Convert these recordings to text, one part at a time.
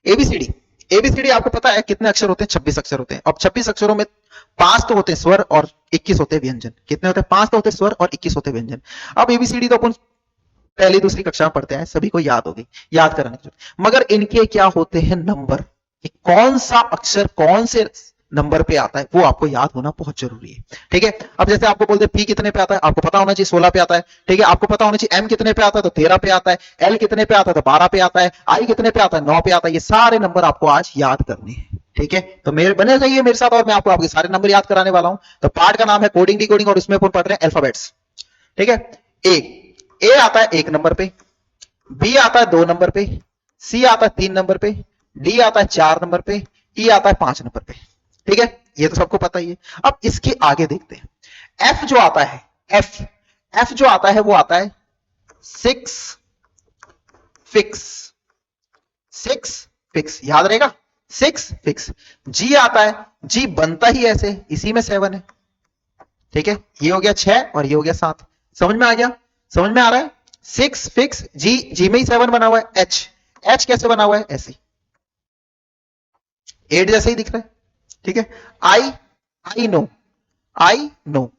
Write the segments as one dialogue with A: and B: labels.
A: ABCD, ABCD आपको पता है कितने अक्षर होते हैं? 26 अक्षर होते हैं। अब 26 अक्षरों में 5 तो होते हैं स्वर और 21 होते हैं व्यंजन। कितने होते हैं? 5 तो होते हैं स्वर और 21 होते हैं व्यंजन। अब एबीसीडी तो अपन पहली दूसरी कक्षा में पढ़ते हैं, सभी को याद होगी, याद कराने की जरूरत। मगर इनके क्या होते हैं? नंबर। कि कौन सा अक्षर कौन से नंबर पे आता है वो आपको याद होना बहुत जरूरी है। ठीक है, अब जैसे आपको बोलते हैं पी कितने पे आता है, आपको पता होना चाहिए 16 पे आता है। ठीक है, आपको पता होना चाहिए एम कितने पे आता है, तो 13 पे आता है। एल कितने पे आता है, तो 12 पे आता है। आई कितने पे आता है, 9 पे आता है। ये सारे नंबर आपको आज याद करने हैं। ठीक है, तो मेरे बने रहिए मेरे साथ और मैं आपको आपके सारे नंबर याद कराने वाला हूं। तो पार्ट का नाम है कोडिंग डिकोडिंग और उसमें अपन पढ़ रहे हैं अल्फाबेट्स। ठीक है, ए आता है 1 नंबर पे, बी आता है 2 नंबर पे, सी आता है 3 नंबर पे, डी आता है 4 नंबर पे, ई आता है 5 नंबर पे। ठीक है, ये तो सबको पता ही है। अब इसके आगे देखते हैं। एफ जो आता है, एफ जो आता है वो आता है 6 फिक्स, 6 फिक्स, याद रहेगा 6 फिक्स। जी आता है, जी बनता ही ऐसे, इसी में 7 है। ठीक है, ये हो गया 6 और ये हो गया 7। समझ में आ गया? समझ में आ रहा है? 6 फिक्स, जी, जी में ही 7 बना हुआ है। एच कैसे बना हुआ है? ऐसे 8 जैसे ही दिख रहा है। ठीक है, I know, I know,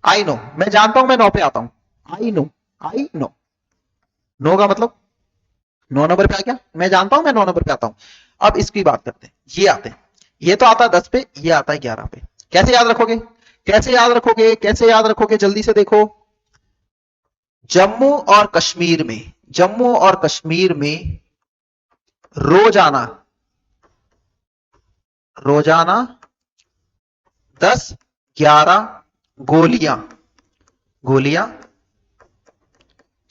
A: I know, मैं जानता हूं मैं 9 पे आता हूं। I know, I know, no का मतलब 9 नंबर पे आ गया, मैं जानता हूं मैं 9 नंबर पे आता हूं। अब इसकी बात करते हैं, ये आते हैं, ये तो आता है 10 पे, ये आता है 11 पे। कैसे याद रखोगे? कैसे याद रखोगे? कैसे याद रखोगे? जल्दी से देखो। जम्मू और कश्मीर में, जम्मू और कश्मीर में रोजाना, रोजाना 10 11 गोलियां, गोलियां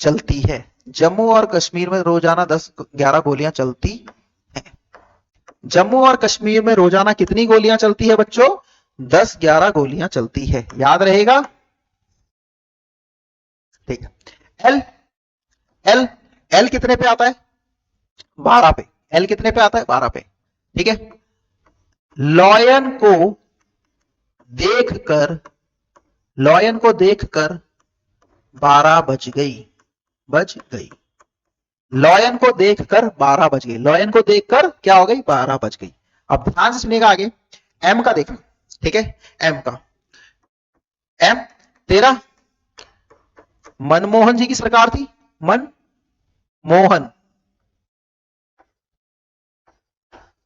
A: चलती है। जम्मू और कश्मीर में रोजाना 10 11 गोलियां चलती है। जम्मू और कश्मीर में रोजाना कितनी गोलियां चलती है बच्चों? 10 11 गोलियां चलती है, याद रहेगा? ठीक है, एल, एल, एल कितने पे आता है? 12 पे। एल कितने पे आता है? 12 पे। ठीक है, लॉयन को देखकर, लॉयन को देखकर 12 बज गई, बज गई। लॉयन को देखकर 12 बज गई। लॉयन को देखकर क्या हो गई? 12 बज गई। अब ध्यान से सुनिएगा आगे, एम का देखो। ठीक है, एम का, एम तेरा मनमोहन जी की सरकार थी, मनमोहन,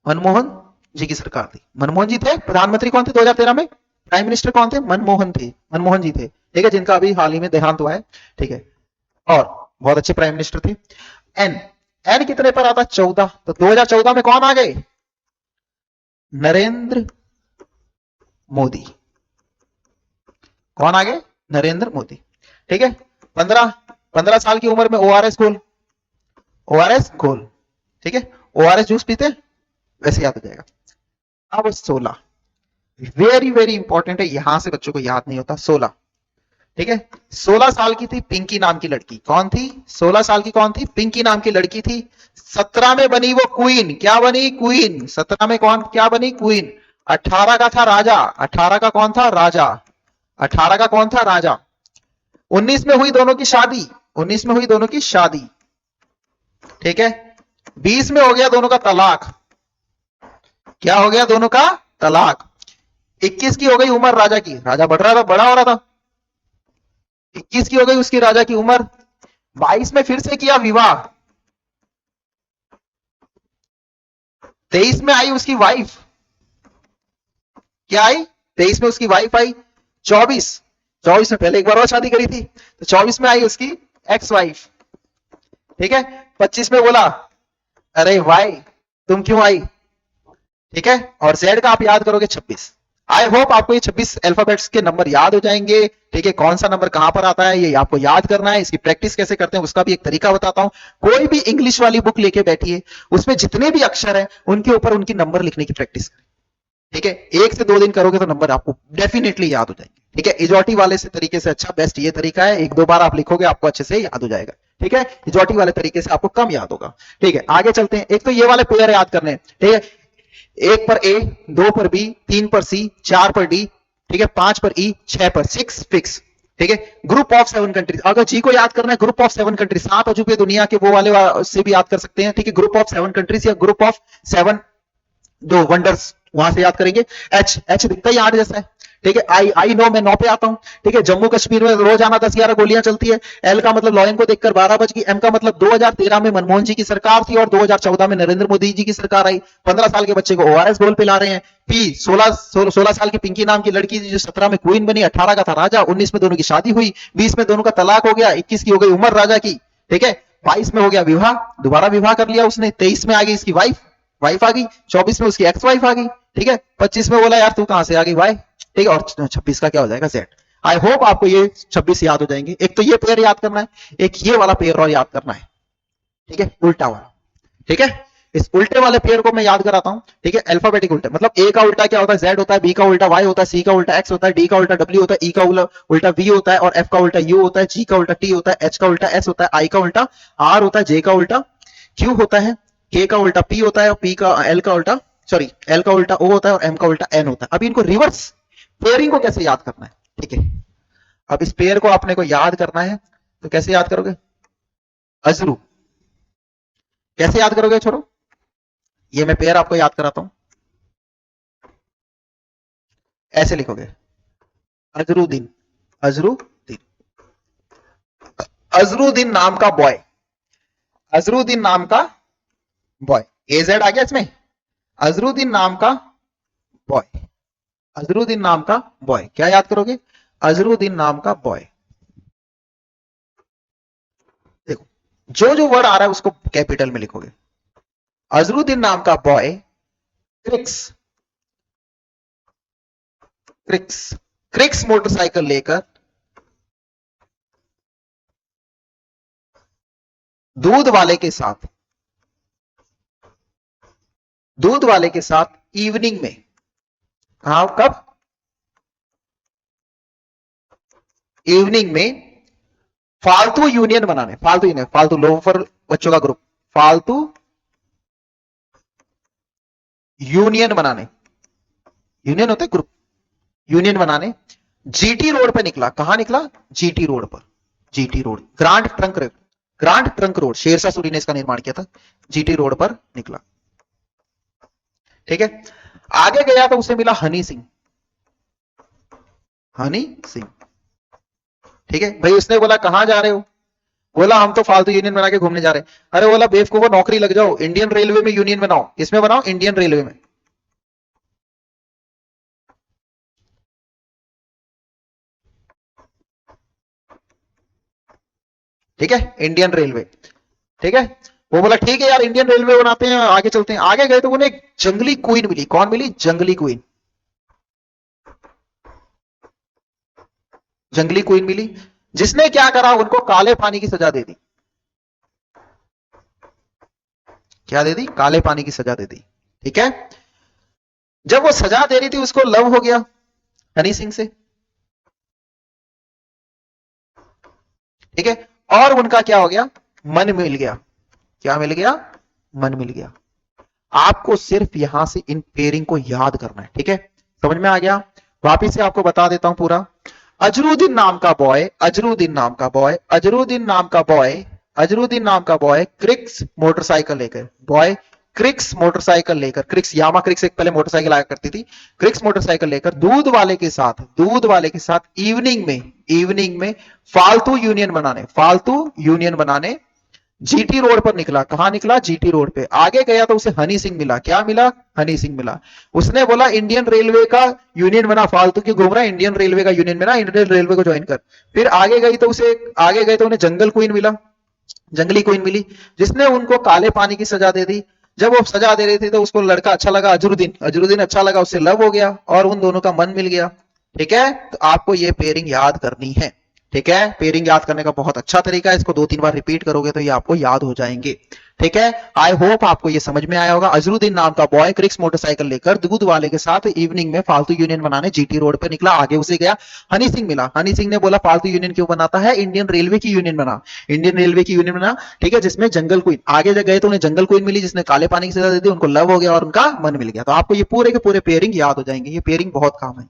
A: मनमोहन जी की सरकार थी। मनमोहन जी थे प्रधानमंत्री, कौन थे 2013 में? प्राइम मिनिस्टर कौन थे? मनमोहन थे, मनमोहन जी थे। ठीक है, जिनका अभी हाल ही में देहांत हुआ है। ठीक है, और बहुत अच्छे प्राइम मिनिस्टर थे। एन, एन कितने पर आता? 14। तो 2014 में कौन आ गए? नरेंद्र मोदी। कौन आ गए? नरेंद्र मोदी। ठीक है, 15 साल की उम्र में ओआरएस घोल, ओआरएस घोल। ठीक है, ओआरएस जूस पीते हैं, वैसे याद हो जाएगा। अब 16 वेरी वेरी इंपॉर्टेंट है, यहां से बच्चों को याद नहीं होता। 16, ठीक है, 16 साल की थी पिंकी नाम की लड़की। कौन थी? 16 साल की कौन थी? पिंकी नाम की लड़की थी। 17 में बनी वो क्वीन। क्या बनी? क्वीन। 17 में कौन क्या बनी? क्वीन। 18 का था राजा। 18 का कौन था? राजा। 18 का कौन था? राजा। 19 में हुई दोनों की शादी। 19 में हुई दोनों की शादी। ठीक है, 20 में हो गया दोनों का तलाक। क्या हो गया? दोनों का तलाक। 21 की हो गई उम्र राजा की, राजा बढ़ रहा था, बड़ा हो रहा था। 21 की हो गई उसकी राजा की उम्र। 22 में फिर से किया विवाह। 23 में आई उसकी वाइफ। क्या आई? 23 में उसकी वाइफ आई। 24 में पहले एक बार और शादी करी थी, तो 24 में आई उसकी एक्स वाइफ। ठीक है, 25 में बोला अरे भाई तुम क्यों आई? ठीक है, और जेड का आप याद करोगे 26। आई होप आपको ये 26 अल्फाबेट्स के नंबर याद हो जाएंगे। ठीक है, कौन सा नंबर कहां पर आता है ये आपको याद करना है। इसकी प्रैक्टिस कैसे करते हैं उसका भी एक तरीका बताता हूं। कोई भी इंग्लिश वाली बुक लेके बैठिए, उसमें जितने भी अक्षर हैं उनके ऊपर उनकी नंबर लिखने की प्रैक्टिस करें। ठीक है, 1 से 2 दिन करोगे तो नंबर आपको डेफिनेटली याद हो जाएंगे। ठीक है, इजोटी वाले से तरीके से अच्छा बेस्ट ये तरीका है, 1-2 बार आप लिखोगे आपको अच्छे से याद हो जाएगा। ठीक है, इजोटी वाले तरीके से आपको कम याद होगा। ठीक है, आगे चलते हैं। एक तो ये वाले पेयर याद करने हैं। ठीक है, 1 पर ए, 2 पर बी, 3 पर सी, 4 पर डी, ठीक है, 5 पर ई, 6 पर 6 फिक्स। ठीक है, ग्रुप ऑफ 7 कंट्रीज। अगर जी को याद करना है, ग्रुप ऑफ 7 कंट्रीज, 7 अजूबे दुनिया के वो वाले से भी याद कर सकते हैं। ठीक है, ग्रुप ऑफ 7 कंट्रीज या ग्रुप ऑफ 7 जो वंडर्स, वहां से याद करेंगे। एच, एच दिखता ही 8 जैसा है। ठीक है, आई नो, मैं 9 पे आता हूं। ठीक है, जम्मू कश्मीर में रोजाना 10-11 गोलियां चलती है। एल का मतलब लॉयन को देखकर 12 बज गई। एम का मतलब 2013 में मनमोहन जी की सरकार थी और 2014 में नरेंद्र मोदी जी की सरकार आई। 15 साल के बच्चे को ओआरएस घोल पिला रहे हैं। पी, 16 साल की पिंकी नाम की लड़की जो 17 में क्वीन बनी, 18 का था राजा, 19 में दोनों की शादी हुई, 20 में दोनों का तलाक हो गया, 21 की हो गई उमर राजा की। ठीक है, 22 में हो गया विवाह, दोबारा विवाह कर लिया उसने, 23 में आ गई इसकी वाइफ, वाइफ आ गई, 24 में उसकी एक्स वाइफ आ गई। ठीक है, 25 में बोला यार तू कहां से आ गई वाई। ठीक है, और 26 का क्या हो जाएगा जेड। आई होप आपको ये 26 याद हो जाएंगे। एक तो ये पेयर याद करना है, एक ये वाला पेयर और याद करना है। ठीक है, उल्टा वाला। ठीक है, इस उल्टे वाले पेयर को मैं याद कराता हूं। ठीक है, अल्फाबेटिक उल्टा मतलब ए का उल्टा क्या होता है, जेड होता है, बी का उल्टा वाई होता है, सी का उल्टा एक्स होता है, डी का उल्टा डब्ल्यू होता है, ई का उल्टा वी होता है, और एफ का उल्टा यू होता है, जी का उल्टा टी होता है, एच का उल्टा एस होता है, आई का उल्टा आर होता है, जे का उल्टा क्यू होता है, के का उल्टा पी होता है, और पी का एल का उल्टा एल का उल्टा ओ होता है, और एम का उल्टा एन होता है। अभी इनको रिवर्स पेयरिंग को कैसे याद करना है। ठीक है, अब इस पेयर को आपने को याद करना है, तो कैसे याद करोगे, अजरू कैसे याद करोगे छोरो, ये मैं पेयर आपको याद कराता हूं। ऐसे लिखोगे, अजरुद्दीन, अजरुद्दीन, अजरुद्दीन नाम का बॉय, अजरुद्दीन नाम का बॉय, एजेड आ गया इसमें, अजरुद्दीन नाम का बॉय, अजरुद्दीन नाम का बॉय, क्या याद करोगे, अजरुद्दीन नाम का बॉय। देखो जो जो वर्ड आ रहा है उसको कैपिटल में लिखोगे। अजरुद्दीन नाम का boy Crick's, Crick's, Crick's motorcycle लेकर दूध वाले के साथ, दूध वाले के साथ इवनिंग में, कहा कब, इवनिंग में फालतू यूनियन बनाने, फालतू यूनियन, फालतू लोफर बच्चों का ग्रुप, फालतू यूनियन बनाने, यूनियन होता है ग्रुप, यूनियन बनाने जीटी रोड पे निकला। कहां निकला, जीटी रोड पर, GT road, grand trunk road, grand trunk road, Sher Shah Suri ने इसका निर्माण किया था, जीटी रोड पर निकला। ठीक है, आगे गया तो उसे मिला हनी सिंह, हनी सिंह। ठीक है भाई, उसने बोला कहां जा रहे हो, बोला हम तो फालतू यूनियन बना के घूमने जा रहे हैं। अरे बोला बेवकूफो, नौकरी लग जाओ, इंडियन रेलवे में यूनियन बनाओ। किसमें बनाओ, इंडियन रेलवे में। ठीक है, इंडियन रेलवे। ठीक है, वो बोला ठीक है यार इंडियन रेलवे बनाते हैं, आगे चलते हैं। आगे गए तो उन्हें एक जंगली क्वीन मिली। कौन मिली, जंगली क्वीन, जंगली क्वीन मिली, जिसने क्या करा, उनको काले पानी की सजा दे दी। क्या दे दी, काले पानी की सजा दे दी। ठीक है, जब वो सजा दे रही थी उसको लव हो गया हनी सिंह से। ठीक है, और उनका क्या हो गया, मन मिल गया। क्या मिल गया, मन मिल गया। आपको सिर्फ यहां से इन पेयरिंग को याद करना है। ठीक है, समझ में आ गया। वापिस से आपको बता देता हूं पूरा। अजरुद्दीन नाम का बॉय, अजरुद्दीन नाम का बॉय, अजरुद्दीन नाम का बॉय, अजरुद्दीन नाम का बॉय क्रिक्स मोटरसाइकिल लेकर, बॉय क्रिक्स मोटरसाइकिल लेकर, क्रिक्स यामा क्रिक्स एक पहले मोटरसाइकिल आया करती थी, क्रिक्स मोटरसाइकिल लेकर दूध वाले के साथ, दूध वाले के साथ इवनिंग में, इवनिंग में फालतू यूनियन बनाने, फालतू यूनियन बनाने जीटी रोड पर निकला। कहां निकला, जीटी रोड पे। आगे गया तो उसे हनी सिंह मिला। क्या मिला, हनी सिंह मिला। उसने बोला इंडियन रेलवे का यूनियन बना, फालतू क्यों घूम रहा है, इंडियन रेलवे का यूनियन बना, इंडियन रेलवे को ज्वाइन कर। फिर आगे गई तो उसे, आगे गए तो उन्हें जंगल क्वीन मिला, जंगली क्वीन मिली, जिसने उनको काले पानी की सजा दे दी। जब वो सजा दे रही थी तो उसको लड़का अच्छा लगा, अजरुद्दीन, अजरुद्दीन अच्छा लगा, उससे लव हो गया और उन दोनों का मन मिल गया। ठीक है, तो आपको ये पेयरिंग याद करनी है। ठीक है, पेयरिंग याद करने का बहुत अच्छा तरीका है, इसको 2-3 बार रिपीट करोगे तो ये आपको याद हो जाएंगे। ठीक है, आई होप आपको ये समझ में आया होगा। अजरुद्दीन नाम का बॉय क्रिक्स मोटरसाइकिल लेकर दूध वाले के साथ इवनिंग में फालतू यूनियन बनाने जीटी रोड पे निकला। आगे उसे गया हनी सिंह मिला। हनी सिंह ने बोला फालतू यूनियन क्यों बनाता है, इंडियन रेलवे की यूनियन बना, इंडियन रेलवे की यूनियन बना। ठीक है, जिसमें जंगल क्वीन, आगे जब गए तो उन्हें जंगल क्वीन मिली, जिसने काले पानी की सजा दे दी, उनको लव हो गया और उनका मन मिल गया। तो आपको ये पूरे के पूरे पेयरिंग याद हो जाएंगे। ये पेयरिंग बहुत काम है।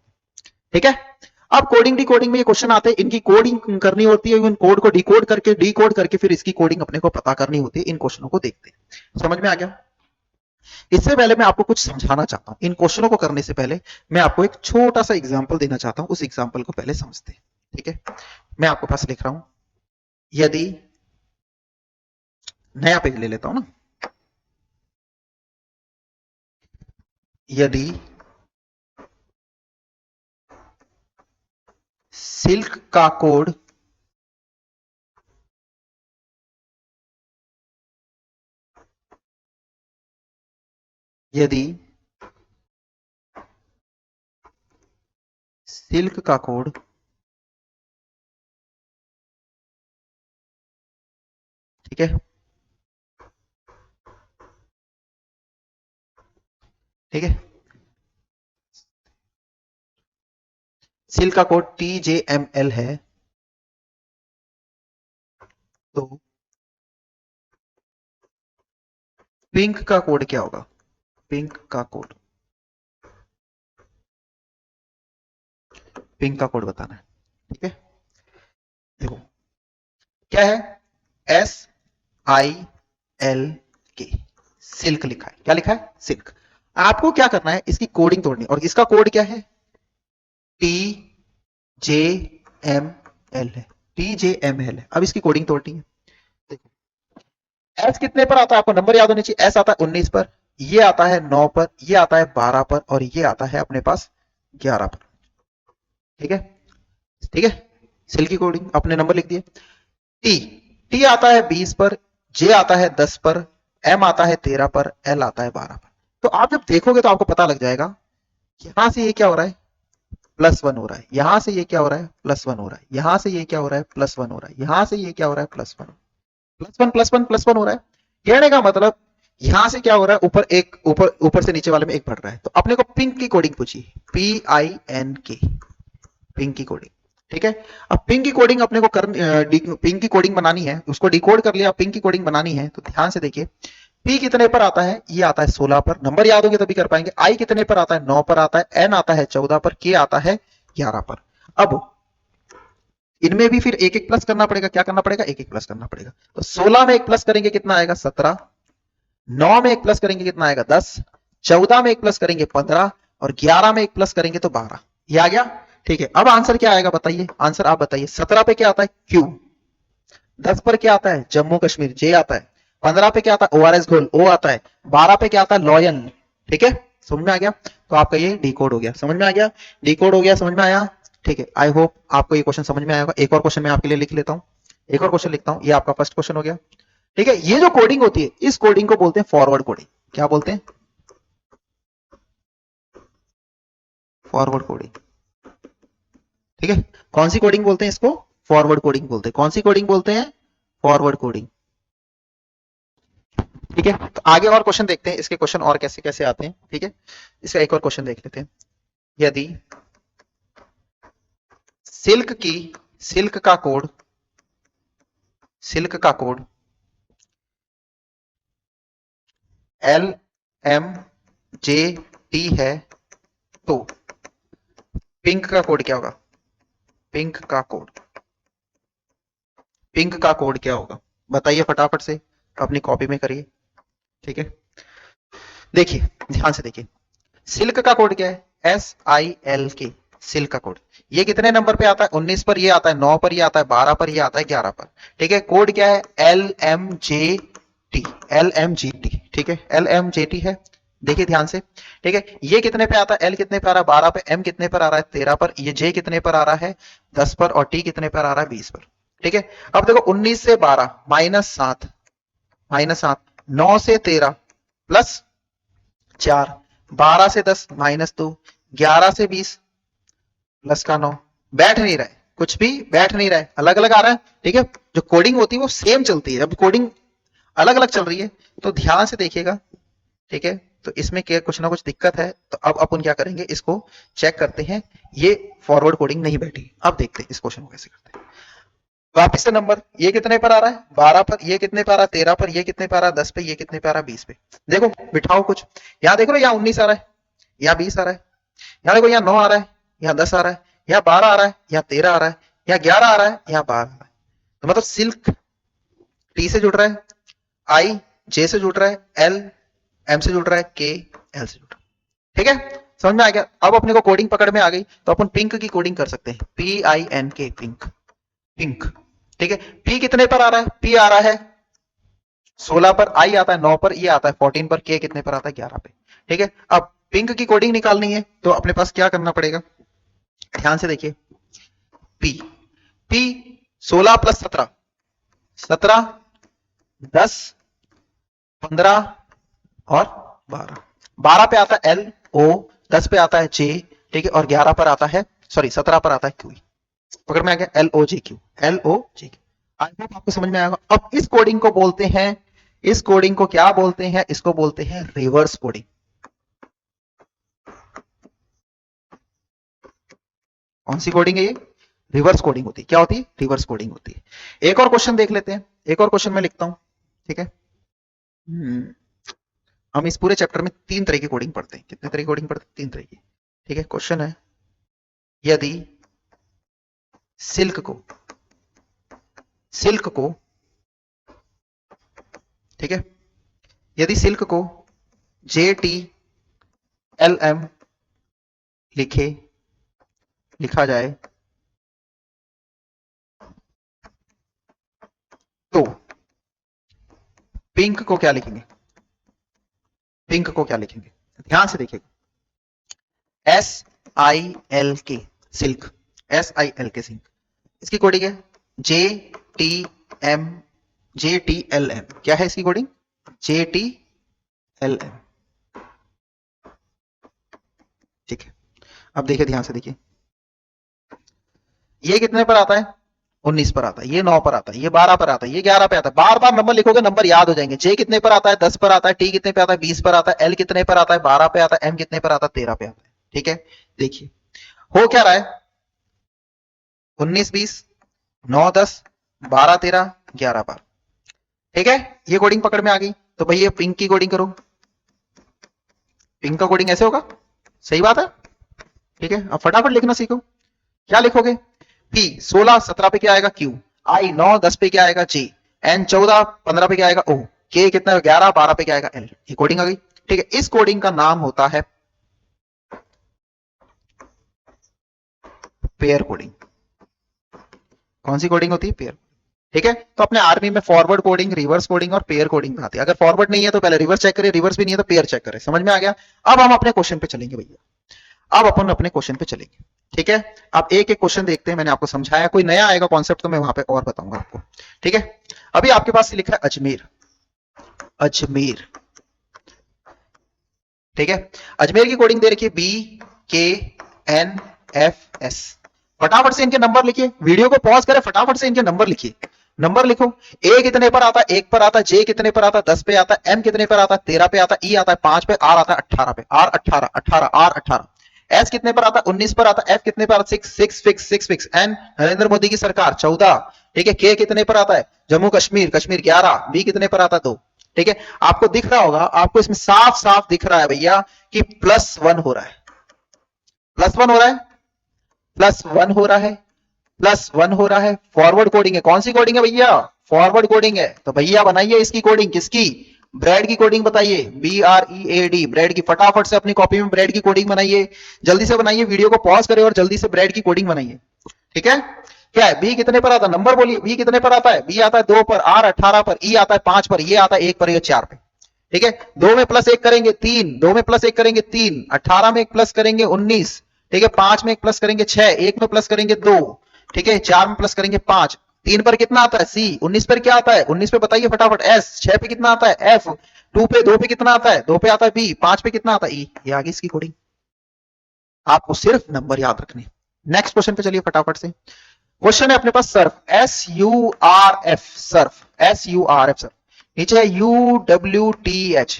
A: ठीक है, अब कोडिंग डिकोडिंग में ये क्वेश्चन आते हैं, इनकी कोडिंग करनी होती है, इन कोड को डिकोड करके फिर इसकी कोडिंग अपने को पता करनी होती है। इन क्वेश्चनों को देखते हैं, समझ में आ गया। इससे पहले मैं आपको कुछ समझाना चाहता हूं, इन क्वेश्चनों को करने से पहले मैं आपको एक छोटा सा एग्जाम्पल देना चाहता हूं, उस एग्जाम्पल को पहले समझते हैं। ठीक है, मैं आपके पास लिख रहा हूं, यदि नया पेज ले लेता हूं ना, यदि सिल्क का कोड यदि सिल्क का कोड ठीक है, ठीक है, सिल्क का कोड TJML है, तो पिंक का कोड क्या होगा? पिंक का कोड, पिंक का कोड बताना है। ठीक है, देखो क्या है, SILK, सिल्क लिखा है। क्या लिखा है? सिल्क। आपको क्या करना है, इसकी कोडिंग तोड़नी, और इसका कोड क्या है? TJML है, TJML है। अब इसकी कोडिंग तोड़नी है। देखो एस कितने पर आता है, आपको नंबर याद होने चाहिए। एस आता है 19 पर, ये आता है 9 पर, ये आता है 12 पर, और ये आता है अपने पास 11 पर। ठीक है, ठीक है, सेल की कोडिंग अपने नंबर लिख दिए। टी, टी आता है 20 पर, जे आता है 10 पर, एम आता है 13 पर, एल आता है 12 पर। तो आप जब देखोगे तो आपको पता लग जाएगा, यहां से ये क्या हो रहा है, +1 हो रहा है, यहां से ये क्या हो रहा है, +1 हो रहा है, यहां से ये क्या हो रहा है, +1 हो रहा है, यहां से ये क्या हो रहा है, +1, +1 हो रहा है। कहने का मतलब यहां से क्या हो रहा है, ऊपर एक, ऊपर से नीचे वाले में एक बढ़ रहा है। तो अपने को पिंक की कोडिंग पूछी, PINK, पिंक की कोडिंग। ठीक है, अब पिंक की कोडिंग अपने को पिंक की कोडिंग बनानी है, उसको डिकोड कर लिया, पिंक की कोडिंग बनानी है। तो ध्यान से देखिए, पी कितने पर आता है, ये आता है 16 पर, नंबर याद होंगे तभी कर पाएंगे। आई कितने पर आता है, 9 पर आता है, एन आता है 14 पर, के आता है 11 पर। अब इनमें भी फिर एक एक प्लस करना पड़ेगा। क्या करना पड़ेगा? एक एक प्लस करना पड़ेगा। तो 16 में एक प्लस करेंगे कितना आएगा, 17, 9 में एक प्लस करेंगे कितना आएगा, 10, 14 में एक प्लस करेंगे 15, और 11 में एक प्लस करेंगे तो 12। ये आ गया। ठीक है, अब आंसर क्या आएगा बताइए, आंसर आप बताइए। 17 पे क्या आता है, क्यू। 10 पर क्या आता है, जम्मू कश्मीर, जे आता है। 15 पे क्या आता है, ORS घोल, ओ आता है। 12 पे क्या आता है, लॉयन। ठीक है, समझ में आ गया। तो आपका ये डिकोड हो गया, समझ में आ गया, डिकोड हो गया, समझ में आया। ठीक है, आई होप आपको ये क्वेश्चन समझ में आएगा। एक और क्वेश्चन मैं आपके लिए लिख लेता हूं, एक और क्वेश्चन लिखता हूं। ये आपका फर्स्ट क्वेश्चन हो गया। ठीक है, ये जो कोडिंग होती है, इस कोडिंग को बोलते हैं फॉरवर्ड कोडिंग। क्या बोलते हैं? Forward coding. ठीक है, कौन सी कोडिंग बोलते हैं इसको? फॉरवर्ड कोडिंग बोलते हैं। कौन सी कोडिंग बोलते हैं? Forward coding. ठीक है, तो आगे और क्वेश्चन देखते हैं, इसके क्वेश्चन और कैसे कैसे आते हैं। ठीक है, इसका एक और क्वेश्चन देख लेते हैं। यदि सिल्क की, सिल्क का कोड, सिल्क का कोड LMJT है, तो पिंक का कोड क्या होगा? पिंक का कोड, पिंक का कोड क्या होगा बताइए फटाफट से, अपनी कॉपी में करिए। ठीक है, देखिए ध्यान से देखिए, सिल्क का कोड क्या है, SILK, सिल्क का कोड। ये कितने नंबर पे आता है, 19 पर, ये आता है 9 पर, ये आता है 12 पर, ये आता है 11 पर। ठीक है, कोड क्या है, LMJT, LMGT। ठीक है, LMJT है। देखिए ध्यान से। ठीक है, ये कितने पे आता है, L कितने पे आ रहा है, 12 पे, M कितने पर आ रहा है, 13 पर, ये J कितने पर आ रहा है, 10 पर, और T कितने पर आ रहा है, 20 पर। ठीक है, अब देखो 19 से 12 -7, -7, 9 से 13 +4, 12 से 10 -2, 11 से 20 +9। बैठ नहीं रहा है, कुछ भी बैठ नहीं रहा है, अलग अलग आ रहा है। ठीक है, जो कोडिंग होती है वो सेम चलती है, अब कोडिंग अलग अलग चल रही है, तो ध्यान से देखिएगा। ठीक है, तो इसमें क्या कुछ ना कुछ दिक्कत है, तो अब अपन क्या करेंगे, इसको चेक करते हैं। ये फॉरवर्ड कोडिंग नहीं बैठी। अब देखते हैं इस क्वेश्चन को कैसे करते हैं। वापिस से नंबर, ये कितने पर आ रहा है, 12 पर, ये कितने पर आ रहा है, 13 पर, ये कितने पर आ रहा है, 10 पे, ये कितने पर आ रहा है, 20 पे। देखो बिठाओ कुछ, यहाँ देख रहे हो, यहाँ 19 आ रहा है, यहाँ 20 आ रहा है, यहाँ देखो यहाँ 9 आ रहा है, यहाँ 10 आ रहा है, या 12 आ रहा है, या 13 आ रहा है, या 11 आ रहा है, या 12 आ रहा है। तो मतलब सिल्क टी से जुड़ रहा है, आई जे से जुड़ रहा है, एल एम से जुड़ रहा है, के एल से जुड़ रहा है। ठीक है, समझ में आ गया। अब अपने को कोडिंग पकड़ में आ गई, तो अपन पिंक की कोडिंग कर सकते हैं, PINK, पिंक, पिंक। ठीक है, पी कितने पर आ रहा है, पी आ रहा है 16 पर, आई आता है 9 पर, ये आता है 14 पर, के कितने पर आता है 11 पे। ठीक है, अब पिंक की कोडिंग निकालनी है तो अपने पास क्या करना पड़ेगा, ध्यान से देखिए। पी पी 16 प्लस 17, 17, 10, 15 और 12। 12 पे आता है एल ओ, 10 पे आता है जे, ठीक है, और 11 पर आता है, सॉरी 17 पर आता है क्यू। पकड़ में आ गया, L O J Q, L O J Q. I hope आपको समझ में आएगा। अब इस कोडिंग को बोलते हैं, इस कोडिंग को क्या बोलते हैं, इसको बोलते हैं रिवर्स कोडिंग। कौन सी कोडिंग है ये, रिवर्स कोडिंग होती है। क्या होती है, रिवर्स कोडिंग होती है। एक और क्वेश्चन देख लेते हैं, एक और क्वेश्चन मैं लिखता हूं, ठीक है। हम इस पूरे चैप्टर में 3 तरह की कोडिंग पढ़ते हैं। कितने तरह की कोडिंग पढ़ते हैं, 3 तरह की। ठीक है, क्वेश्चन है, यदि सिल्क को, सिल्क को, ठीक है, यदि सिल्क को JTLM लिखा जाए तो पिंक को क्या लिखेंगे, पिंक को क्या लिखेंगे, ध्यान से देखिएगा। SILK, silk, SILK silk. इसकी कोडिंग है JTLM। क्या है इसकी कोडिंग, JTLM। ठीक है, अब देखिए, ध्यान से देखिए, ये कितने पर आता है, 19 पर आता है, ये 9 पर आता है, ये 12 पर आता है, ये 11 पे आता है। बार बार नंबर लिखोगे, नंबर याद हो जाएंगे। जे कितने पर आता है, 10 पर आता है, टी कितने पे आता है, 20 पर आता है, एल कितने पर आता है, 12 पे आता है, एम कितने पर आता है, 13 पे आता है। ठीक है, देखिए हो क्या रहा है, 19 20, 9 10, 12 13, 11 12। ठीक है, ये कोडिंग पकड़ में आ गई। तो भाई ये पिंक की कोडिंग करो, पिंक का कोडिंग ऐसे होगा, सही बात है। ठीक है, अब फटाफट लिखना सीखो। क्या लिखोगे, पी 16 17 पे क्या आएगा, क्यू, आई 9 10 पे क्या आएगा, जी, एन 14 15 पे क्या आएगा, ओ, के कितना 11 12 पे क्या आएगा, एल। ये कोडिंग आ गई। ठीक है, इस कोडिंग का नाम होता है पेयर कोडिंग। कौन सी कोडिंग होती है, पेयर। ठीक है, तो अपने आर्मी में फॉरवर्ड कोडिंग, रिवर्स कोडिंग और पेयर कोडिंग में आती है। अगर फॉरवर्ड नहीं है तो पहले रिवर्स चेक करें, रिवर्स भी नहीं है तो पेयर चेक करें। समझ में आ गया। अब हम अपने क्वेश्चन पे चलेंगे भैया, अब अपन अपने क्वेश्चन पे चलेंगे। ठीक है, अब एक एक क्वेश्चन देखते हैं। मैंने आपको समझाया, कोई नया आएगा कॉन्सेप्ट तो मैं वहां पे और बताऊंगा आपको। ठीक है, अभी आपके पास लिखा है अजमेर, अजमेर। ठीक है, अजमेर की कोडिंग दे रखी है BKNFS। फटाफट से इनके नंबर लिखिए, वीडियो को पॉज करें, फटाफट से इनके नंबर लिखिए। नंबर लिखो, ए कितने पर आता है, 1 पर आता है, जे कितने पर आता है, 10 पे आता है, एम कितने पर आता है, 13 पे आता है, ई आता है 5 पे, आर आता है 18 पे, आर 18 18 आर 18, एस कितने पर आता है, 19 पर आता है, एफ कितने पर आता है, 6 फिक्स, एन नरेंद्र मोदी की सरकार 14। ठीक है, के कितने पर आता है, जम्मू कश्मीर 11, बी कितने पर आता है, 2। ठीक है, आपको दिख रहा होगा, आपको इसमें साफ साफ दिख रहा है भैया कि +1 हो रहा है, +1 हो रहा है, +1 हो रहा है, +1 हो रहा है। फॉरवर्ड कोडिंग है, कौन सी कोडिंग है भैया, फॉरवर्ड कोडिंग है। तो भैया बनाइए इसकी कोडिंग, किसकी, ब्रेड की कोडिंग बताइए, BREAD, ब्रेड की। फटाफट से अपनी कॉपी में ब्रेड की कोडिंग बनाइए, जल्दी से बनाइए, वीडियो को पॉज करें और जल्दी से ब्रेड की कोडिंग बनाइए। ठीक है, क्या है, बी कितने पर आता है, नंबर बोलिए, बी कितने पर आता है, बी आता है 2 पर, आर 18 पर, ई आता है 5 पर, ये आता है 1 पर, ये 4 पे। ठीक है, 2 में +1 करेंगे 3, 2 में +1 करेंगे 3, 18 में 1 प्लस करेंगे 19। ठीक है, 5 में 1 प्लस करेंगे 6, 1 में प्लस करेंगे 2। ठीक है, 4 में प्लस करेंगे 5, 3 पर कितना आता है, सी, 19 पर क्या आता है, 19 पे बताइए फटाफट, एस, 6 पे कितना आता है, एफ, 2 पे कितना आता है, 2 पे आता है, बी, 5 पे कितना आता है, ई। ये आगे इसकी कोडिंग, आपको सिर्फ नंबर याद रखने। नेक्स्ट क्वेश्चन पे चलिए फटाफट से। क्वेश्चन है अपने पास surf, SURF, surf, SURF, surf. नीचे है UWTH,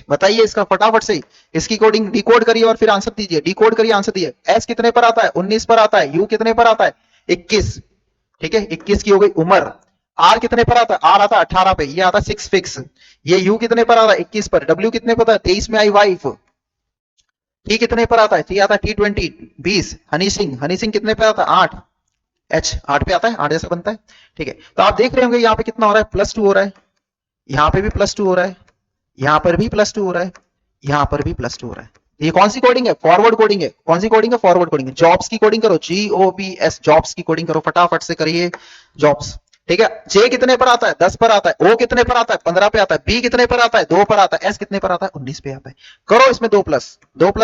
A: बताइए इसका फटाफट से, इसकी कोडिंग डिकोड करिए और फिर आंसर दीजिए, डिकोड करिए, आंसर दीजिए। एस कितने पर आता है, 19 पर आता है, यू कितने पर आता है, 21। ठीक है, 21 की हो गई उम्र। आर कितने पर आता है, आर आता है 18 पे, ये आता है 6 फिक्स। ये यू कितने पर आता है, 21 पर। डब्ल्यू कितने पर आता है, 23 में आई वाइफ। टी कितने पर आता है? टी आता है T20 20। हनी सिंह कितने पे आता है? 8। एच 8 पे आता है, 8 जैसा बनता है। ठीक है, तो आप देख रहे होंगे यहाँ पे कितना हो रहा है, +2 हो रहा है, यहाँ पे भी +2 हो रहा है, यहाँ पर भी +2 हो रहा है, यहाँ पर भी +2 हो रहा है। ये कौन सी कोडिंग है? फॉरवर्ड कोडिंग है। कौन सी कोडिंग है? फॉरवर्ड कोडिंग है। जॉब्स की कोडिंग करो, JOBS, जॉब्स की कोडिंग करो, फटाफट से करिए जॉब्स। ठीक है, जे कितने पर आता है? 10 पर आता है। ओ कितने पर आता है? 15 पे आता है। बी कितने पर आता है? 2 पर आता है। एस कितने पर आता है? 19 पे आता है। करो इसमें 2 प्लस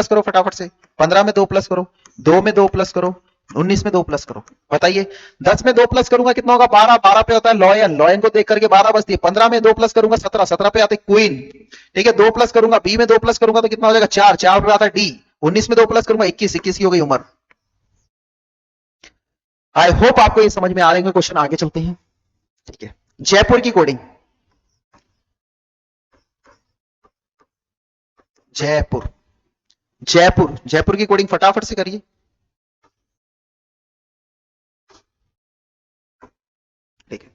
A: करो फटाफट से। 15 में 2 प्लस करो, 2 में 2 प्लस करो, 19 में 2 प्लस करो। बताइए, 10 में 2 प्लस करूंगा कितना होगा? 12। 12 पे होता है लॉयन, लॉयन को देख करके 12 बचती है। 15 में 2 प्लस करूंगा 17, 17 पे आते क्वीन। ठीक है, 2 प्लस करूंगा, बी में 2 प्लस करूंगा तो कितना हो जाएगा? 4। 4 पे आता है डी। 19 में 2 प्लस करूंगा 21। 21 की हो गई उम्र। आई होप आपको ये समझ में आ रहे हैं क्वेश्चन। आगे चलते हैं। ठीक है, जयपुर की कोडिंग। जयपुर, जयपुर, जयपुर की कोडिंग फटाफट से करिए। ठीक है,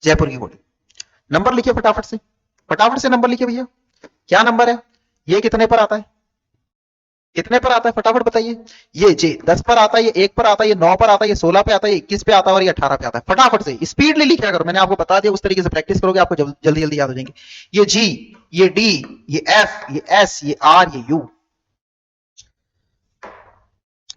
A: जयपुर की कोडिंग। नंबर लिखिए फटाफट से, फटाफट से नंबर लिखिए भैया। क्या नंबर है? ये कितने पर आता है? कितने पर आता है फटाफट बताइए। ये जे 10 पर आता है, ये 1 पर आता है, ये 9 पर आता है, ये 16 पे आता है, ये 21 पे आता है और ये 18 पे आता है। फटाफट से स्पीडली लिखा करो, मैंने आपको बता दिया, उस तरीके से प्रैक्टिस करोगे आपको जल्दी जल्दी याद हो जाएंगे। ये जी, ये डी, ये एफ, ये एस, ये आर, ये यू।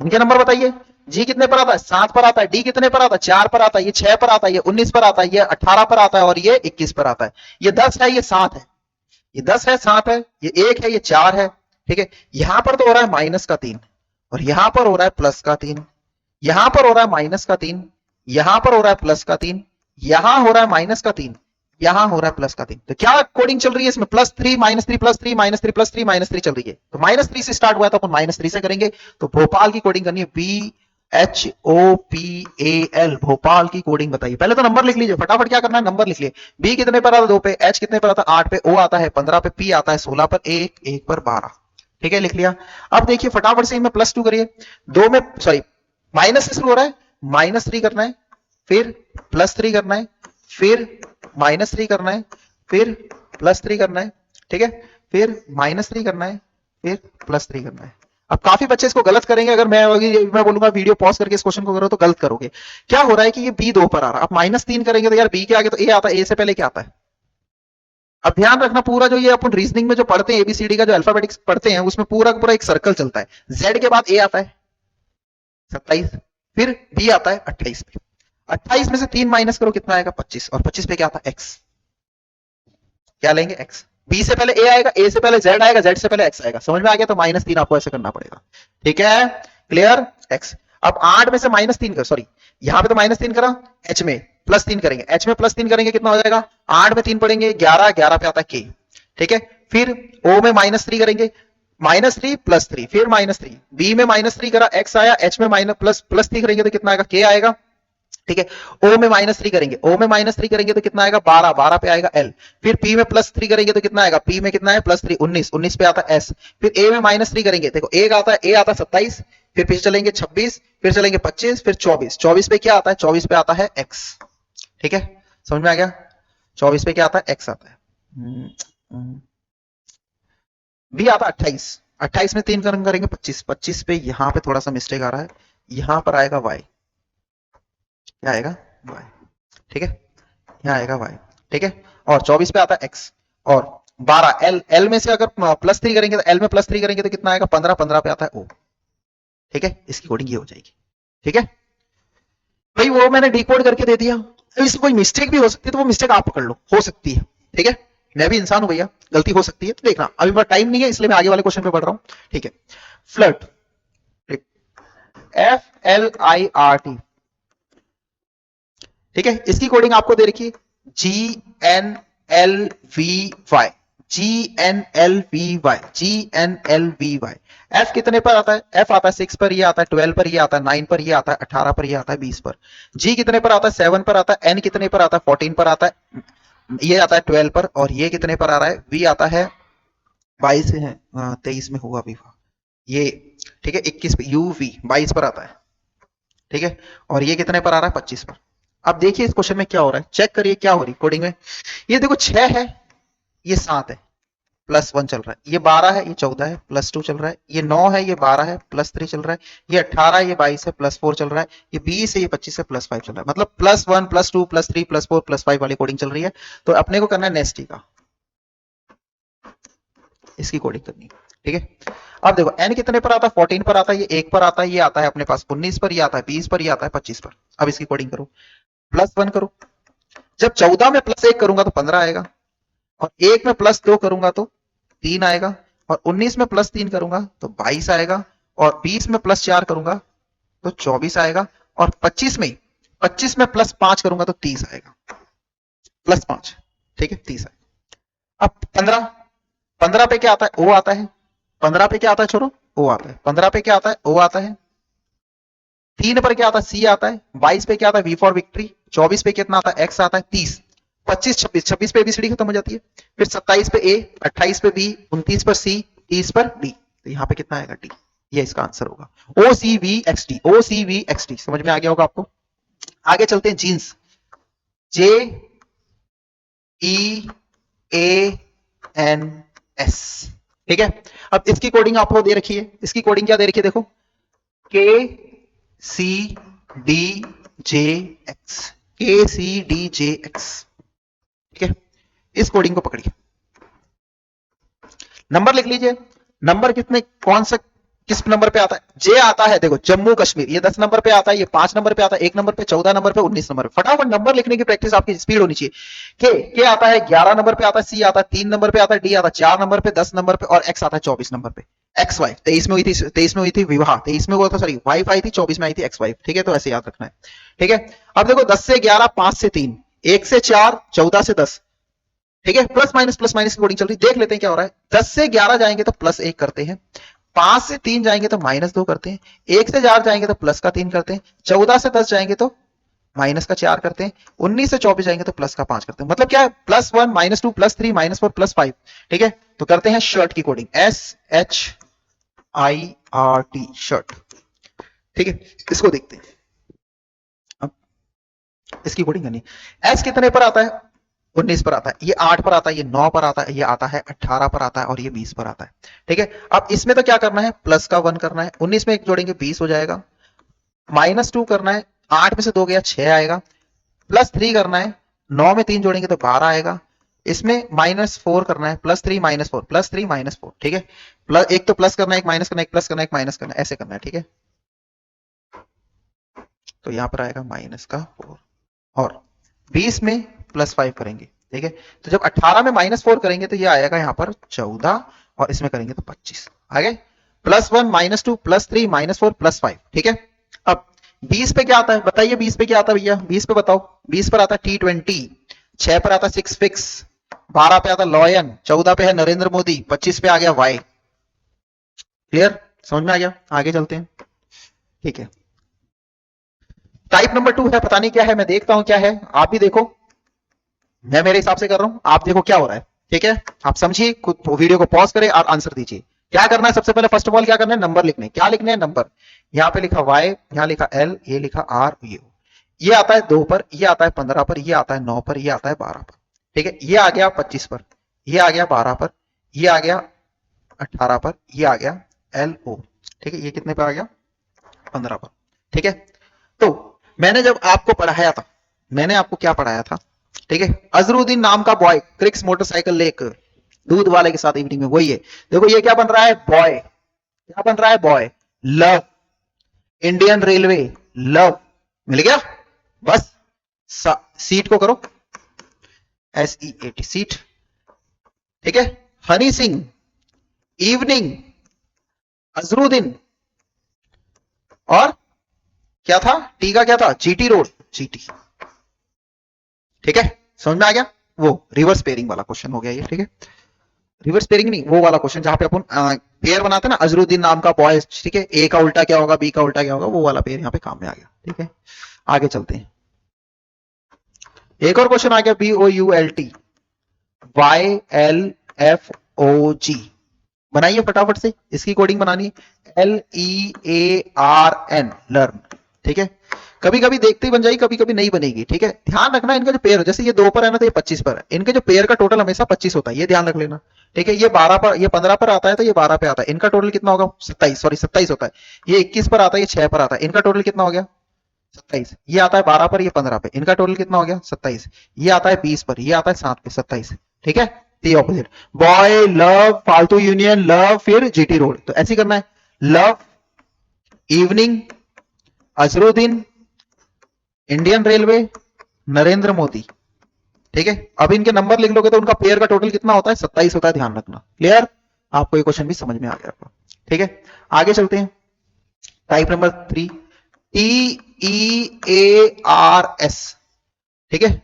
A: इनके नंबर बताइए। जी कितने पर आता है? 7 पर आता है। डी कितने पर आता है? 4 पर आता है। ये 6 पर आता है, ये 19 पर आता है, ये 18 पर आता है और ये 21 पर आता है। ये 10 है, ये 7 है, ये 10 है, 7 है, ये 1 है, ये 4 है। ठीक है, यहां पर तो हो रहा है -3 और यहां पर हो रहा है +3। यहां पर हो रहा है -3, यहां पर हो रहा है +3, यहां हो रहा है -3, यहां हो रहा है +3। तो क्या कोडिंग चल रही है इसमें? +3 -3 +3 -3 +3 -3 चल रही है। तो -3 से स्टार्ट हुआ था, अपन -3 से करेंगे। तो भोपाल की कोडिंग करनी है, BHOPAL, भोपाल की कोडिंग बताइए। पहले तो नंबर लिख लीजिए फटाफट। क्या करना है? नंबर लिख लिए। बी कितने पर आता है? 2 पे। एच कितने पर आता है? 8 पे। ओ आता है 15 पे। पी आता है 16 पर। 1 1 पर 12। ठीक है, लिख लिया। अब देखिए फटाफट से इनमें +2 करिए। 2 में सॉरी माइनस से शुरू हो रहा है, -3 करना है, फिर +3 करना है, फिर -3 करना है, फिर +3 करना है। ठीक है, फिर -3 करना है, फिर +3 करना है। अब काफी बच्चे इसको गलत करेंगे। अगर मैं बोलूंगा वीडियो पॉज करके इस क्वेश्चन को करो तो गलत करोगे। क्या हो रहा है कि ये बी 2 पर आ रहा है। अब -3 करेंगे तो यार बी के आगे तो ए आता है। ए से पहले क्या आता है? अब ध्यान रखना, पूरा जो ये अपन रीजनिंग में जो पढ़ते हैं, एबीसीडी का जो अल्फाबेटिक्स पढ़ते हैं, उसमें पूरा का पूरा एक सर्कल चलता है। जेड के बाद ए आता है 27, फिर बी आता है 28 पे। 28 में से 3 माइनस करो, कितना आएगा? 25। और 25 पे क्या आता है? एक्स। क्या लेंगे? एक्स। बी से पहले ए आएगा, ए से पहले जेड आएगा, जेड से पहले एक्स आएगा। समझ में आ गया? तो -3 आपको ऐसे करना पड़ेगा। ठीक है, क्लियर? एक्स। अब 8 में से -3 कर, सॉरी यहां पे तो -3 करा, एच में +3 करेंगे। एच में +3 करेंगे, कितना हो जाएगा? 8 में 3 पड़ेंगे 11, 11 पे आता है के। ठीक है, फिर ओ में -3 करेंगे, -3 +3, फिर -3। बी में -3 करा, एक्स आया। एच में +3 करेंगे तो कितना आएगा? के आएगा। ठीक है, ओ में -3 करेंगे, ओ में -3 करेंगे तो कितना आएगा? 12, 12 पे आएगा एल। फिर पी में +3 करेंगे तो कितना आएगा? पी में कितना है? +3, 19, 19 पे आता है एस। फिर ए में -3 करेंगे, देखो एक आता है, ए आता है 27, फिर पीछे चलेंगे 26, फिर चलेंगे 25, फिर 24। 24 पे क्या आता है? 24 पे आता है एक्स। ठीक है, समझ में आ गया? 24 पे क्या आता है? एक्स आता है। बी आता है 28, 28 में 3 करेंगे 25, 25 पे यहां पे थोड़ा सा मिस्टेक आ रहा है, यहां पर आएगा वाई। क्या आएगा? वाई। ठीक है, यहाँ आएगा वाई। ठीक है, और 24 पे आता है एक्स, और 12 एल। एल में से अगर +3 करेंगे तो एल में +3 करेंगे तो कितना आएगा? 15, 15 पे आता है ओ। ठीक है, इसकी कोडिंग ये हो जाएगी। ठीक है भाई, वो मैंने डिकोड करके दे दिया। अब इसमें कोई मिस्टेक भी हो सकती है, तो वो मिस्टेक आप पकड़ लो, हो सकती है। ठीक है, मैं भी इंसान हूं भैया, गलती हो सकती है। तो देखना, अभी मेरा टाइम नहीं है इसलिए मैं आगे वाले क्वेश्चन पे बढ़ रहा हूं। ठीक है, फ्लर्ट, FLIRT। ठीक है, इसकी कोडिंग आपको दे रखी है, GNLVY, GNLVY, GNLVY। एफ कितने पर आता है? एफ आता है 6 पर, ये आता है 12 पर, ये आता है 9 पर, ये आता है 18 पर, ये आता है 20 पर। जी कितने पर आता है? 7 पर आता है। एन कितने पर आता है? 14 पर आता है। ये आता है 12 पर, और ये कितने पर आ रहा है? वी आता है 22 है, 23 में हुआ विवाह ये। ठीक है, 21 पे यूवी 22 पर आता है। ठीक है, और ये कितने पर आ रहा है? 25 पर। अब देखिए इस क्वेश्चन में क्या हो रहा है, चेक करिए क्या हो रही कोडिंग में। ये देखो 6 है, ये 7 है, +1 चल रहा है, ये 12 है, ये 14 है, +2 चल रहा है, ये 9 है, ये 12 है, +3 चल रहा है, ये 18 है, ये 22 है, +4 चल रहा है, ये 20 है, ये 25 है, +5 चल रहा है। मतलब +1 +2 +3 +4 +5 वाली कोडिंग चल रही है। तो अपने को करना है नेस्टी का, इसकी कोडिंग करनी है, ठीक है। अब देखो n कितने पर आता है, 14 पर आता है, ये 1 पर आता है, ये आता है अपने पास 19 पर, ये आता है 20 पर, ये आता है 25 पर। अब इसकी कोडिंग करो, +1 करो, जब 14 में +1 करूंगा तो 15 आएगा, और 1 में +2 करूंगा तो 3 आएगा, और 19 में +3 करूंगा तो 22 आएगा, और 20 में +4 करूंगा तो 24 आएगा, और 25 में +5 करूंगा तो 30 आएगा, +5, ठीक है, 30 आएगा। अब 15 पे क्या आता है, ओ आता है, 15 पे क्या आता है छोरो, ओ आता है, 15 पे क्या आता है, ओ आता है, 3 पर क्या आता है, सी आता है, 22 पे क्या आता है, वी फॉर विक्ट्री, 24 पे कितना आता है, एक्स आता है, 30, 25 26 पे एबीसीडी खत्म हो जाती है, फिर 27 पे ए, 28 पे बी, 29 पर सी, 30 पर डी, तो यहाँ पे कितना आएगा, डी। ये इसका आंसर होगा, O C V X D, O C V X D. समझ में आ गया होगा आपको। आगे चलते हैं, jeans, J E A N S, ठीक है। अब इसकी कोडिंग आपको दे रखी है, इसकी कोडिंग क्या दे रखी है, देखो, के सी डी जे एक्स, के सी डी जे एक्स, ठीक है। इस कोडिंग को पकड़िए, नंबर लिख लीजिए, नंबर कितने, कौन सा, किस नंबर पे आता है, जे आता है, देखो जम्मू कश्मीर, ये 10 नंबर पे आता है, ये 5 नंबर पे आता है, 1 नंबर पे, 14 नंबर पे, 19 नंबर पे। फटाफट नंबर लिखने की प्रैक्टिस आपकी स्पीड होनी चाहिए। के आता है 11 नंबर पे आता है, सी आता है 3 नंबर पे आता है, डी आता है 4 नंबर पे, 10 नंबर पे, और एक्स आता है 24 नंबर पे। एक्स वाइफ 23 में हुई थी, 23 में हुई थी विवाह, 23 में हुआ था, सॉरी वाइफ आई थी, 24 में आई थी एक्स वाइफ, ठीक है। तो ऐसे याद रखना है, ठीक है। अब देखो 10 से 11, 5 से 3, 1 से 4, 14 से 10, ठीक है। प्लस माइनस की कोडिंग चल रही, देख लेते हैं क्या हो रहा है। 10 से 11 जाएंगे तो +1 करते हैं, 5 से 3 जाएंगे तो -2 करते हैं, 1 से 4 जाएंगे तो +3 करते हैं, 14 से 10 जाएंगे तो -4 करते हैं, 19 से 24 जाएंगे तो +5 करते हैं। मतलब क्या है, +1 -2 +3 -4 +5, ठीक है। तो करते हैं शर्ट की कोडिंग, SHIRT, शर्ट, ठीक है। इसको देखते हैं, अब इसकी कोडिंग करनी। एस कितने पर आता है, 19 पर आता है, ये 8 पर आता है, ये 9 पर आता है, ये आता है 18 पर आता है, और ये 20 पर आता है, ठीक है। अब इसमें तो क्या करना है, प्लस का 1 करना है, 19 में 1 जोड़ेंगे 20 हो जाएगा, -2 करना है, 8 में से 2 गया 6 आएगा, +3 करना है, 9 में 3 जोड़ेंगे तो 12 आएगा, इसमें -4 करना है, +3 -4 +3 -4, ठीक है। प्लस एक तो प्लस करना है, एक माइनस करना है, एक प्लस करना है, एक माइनस करना है, ऐसे करना है, ठीक है। तो यहां पर आएगा -4, और 20 में +5 करेंगे, ठीक है। तो जब 18 में -4 करेंगे तो ये आएगा यहां पर 14, और इसमें करेंगे तो 25 आ गए। +1 -2 +3 -4 +5, ठीक है। अब 20 पे क्या आता है, बताइए 20 पे क्या आता है भैया, 20 पे बताओ। 20 पर आता है T20, 6 पर आता है 6 फिक्स, 12 पे आता है लॉयन, 14 पे है नरेंद्र मोदी, 25 पे आ गया वाई। क्लियर, समझ में आ गया। आगे चलते हैं, ठीक है। टाइप नंबर 2 है, पता नहीं क्या है, मैं देखता हूं क्या है, आप भी देखो, मैं मेरे हिसाब से कर रहा हूं, आप देखो क्या हो रहा है, ठीक है। आप समझिए, वीडियो को पॉज करें और आंसर दीजिए। क्या करना है, सबसे पहले फर्स्ट ऑफ ऑल क्या करना है, नंबर लिखने। क्या लिखने हैं, नंबर। यहां पे लिखा y, यहां लिखा l, ये लिखा r, ये आता है 2 पर, ये आता है 15 पर, ये आता है 9 पर, ये आता है 12 पर, ठीक है। ये आ गया 25 पर, ये आ गया 12 पर, ये आ गया 18 पर, ये आ गया LO, ठीक है। ये कितने पर आ गया, 15 पर, ठीक है। तो मैंने जब आपको पढ़ाया था, मैंने आपको क्या पढ़ाया था, ठीक है। अजरुद्दीन नाम का बॉय क्रिक्स मोटरसाइकिल लेकर दूध वाले के साथ इवनिंग में, वही है। देखो ये क्या बन रहा है, बॉय, क्या बन रहा है, boy, love, Indian railway, love, मिल गया। बस सीट को करो SEAT, सीट, ठीक है। हनी सिंह, इवनिंग, अजरुद्दीन, और क्या था, टी का क्या था, GT रोड, GT, ठीक है। समझ में आ गया। वो रिवर्स पेयरिंग वाला क्वेश्चन हो गया ये, ठीक है। रिवर्स पेयरिंग नहीं, वो वाला क्वेश्चन जहां पे अपन पेयर बनाते हैं ना, अजरुद्दीन नाम का बॉय, ठीक है। ए का उल्टा क्या होगा, बी का उल्टा क्या होगा, वो वाला पेयर यहाँ पे काम में आ गया, ठीक है। आगे चलते हैं, एक और क्वेश्चन आ गया, BOULT YLFOG, बनाइए फटाफट से, इसकी कोडिंग बनानी है, LEARN, लर्न, ठीक है। कभी कभी देखते ही बन जाएगी, कभी कभी नहीं बनेगी, ठीक है। ध्यान रखना इनका जो पेयर, जैसे ये 2 पर है ना तो ये 25 पर है, इनके जो पेयर का टोटल हमेशा 25 होता है, ये ध्यान रख लेना, ठीक है। ये 12 पर, ये 15 पर आता है तो ये 12 पे आता है, इनका टोटल कितना होगा 27, सॉरी 27 होता है। ये 21 पर आता है, ये 6 पर आता है, इनका टोटल कितना हो गया 27। ये आता है 12 पर, ये 15 पे, इनका टोटल कितना हो गया 27। ये आता है 20 पर, ये आता है 7 पे, 27, ठीक है। तो ये ऑपोजिट, बॉय लव, फालतू यूनियन लव, फिर जीटी रोड, तो ऐसे करना है, love, evening, Azharuddin, Indian railway, Narendra Modi, ठीक है। अब इनके नंबर लिख लोगे तो उनका पेयर का टोटल कितना होता है 27 होता है, ध्यान रखना, क्लियर। आपको ये क्वेश्चन भी समझ में आ गया आपको, ठीक है। आगे चलते हैं, टाइप नंबर 3, TEARS, ठीक है,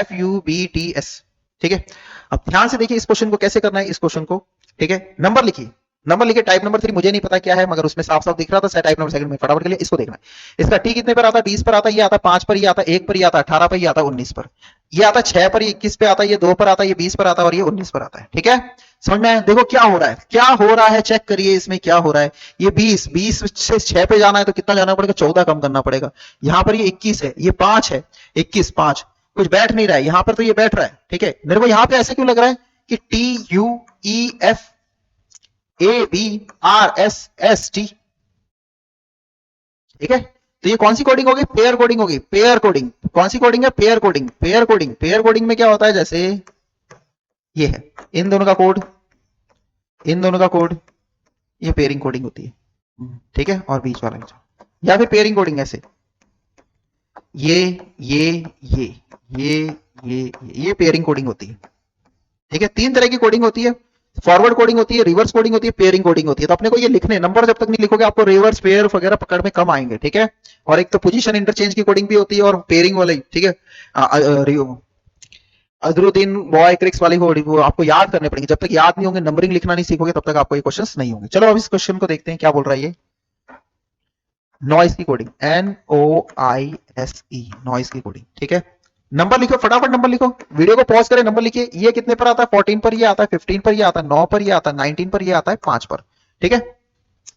A: FUBTS, ठीक है। अब ध्यान से देखिए इस क्वेश्चन को कैसे करना है, इस क्वेश्चन को, ठीक है। नंबर लिखिए, नंबर लिखिए, टाइप नंबर 3 मुझे नहीं पता क्या है, मगर उसमें साफ साफ दिख रहा था, टाइप नंबर सेकंड में फटाफट के लिए इसको देखना है। इसका टी कितने पर आता है 20 पर आता है, ये आता है 5 पर, ये आता है 1 पर, ये आता है 18 पर, ये आता है 19 पर, ये आता है 6 पर, ये 21 पे आता है, ये 2 पर आता है, ये 20 पर आता है और ये 19 पर आता है, ठीक है। समझ में आया? देखो क्या हो रहा है, क्या हो रहा है, चेक करिए इसमें क्या हो रहा है। ये 20 से 6 पे जाना है तो कितना जाना पड़ेगा 14 कम करना पड़ेगा। यहां पर ये 21 है, ये 5 है, 21 5 कुछ बैठ नहीं रहा है, यहां पर तो ये बैठ रहा है, ठीक है। मेरे को यहां पे ऐसे क्यों लग रहा है कि TUEFABRSST, ठीक है। तो ये कौन सी कोडिंग होगी, पेयर कोडिंग होगी, पेयर कोडिंग। कौन सी कोडिंग है, pair coding, pair coding. Pair coding में क्या होता है, जैसे ये है, इन दोनों का कोड, इन दोनों का कोड, ये पेयरिंग कोडिंग होती है, ठीक है। और बीच वाला या फिर पेयरिंग कोडिंग ऐसे, ये ये ये ये ये पेयरिंग कोडिंग होती है, ठीक है। 3 तरह की कोडिंग होती है, फॉरवर्ड कोडिंग होती है, रिवर्स कोडिंग होती है, पेयरिंग कोडिंग होती है। तो अपने को ये लिखने, नंबर जब तक नहीं लिखोगे आपको रिवर्स पेयर वगैरह पकड़ में कम आएंगे, ठीक है। और एक तो पोजीशन इंटरचेंज की कोडिंग भी होती है और पेयरिंग वाली, ठीक है। अजरुद्दीन बॉय क्रिक्स वाली वो आपको याद करने पड़ेंगे, जब तक याद नहीं होंगे, नंबरिंग लिखना नहीं सीखोगे, तब तक आपको ये क्वेश्चंस नहीं होंगे। चलो अब इस क्वेश्चन को देखते हैं क्या बोल रहा है ये, नॉइस की कोडिंग, NOISE, नॉइस की कोडिंग, ठीक है। नंबर लिखो, फटाफट नंबर लिखो, वीडियो को पॉज करें, नंबर लिखिए। ये कितने पर आता है 14 पर, ये आता है 15 पर, ये आता है 9 पर, ये आता है 19 पर, ये आता है 5 पर, ठीक है।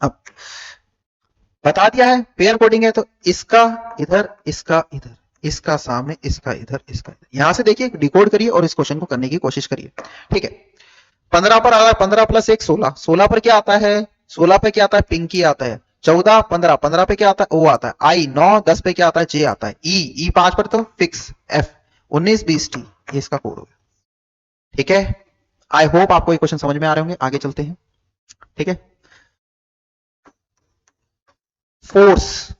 A: अब बता दिया है पेयर कोडिंग है, तो इसका इधर, इसका इधर, इसका सामने, इसका इधर, इसका इधर, यहां से देखिए डिकोड करिए और इस क्वेश्चन को करने की कोशिश करिए, ठीक है। 15 पर आ रहा है, 15 प्लस 1 16, 16 पर क्या आता है, 16 पे क्या आता है, पिंकी आता है। 14 15, 15 पे क्या आता है, ओ आता है। आई 9 10 पे क्या आता है, जे आता है। ई 5 पर तो फिक्स, एफ 19 20 टी, ये इसका कोड हो गया, ठीक है। आई होप आपको ये क्वेश्चन समझ में आ रहे होंगे। आगे चलते हैं, ठीक है। फोर्स,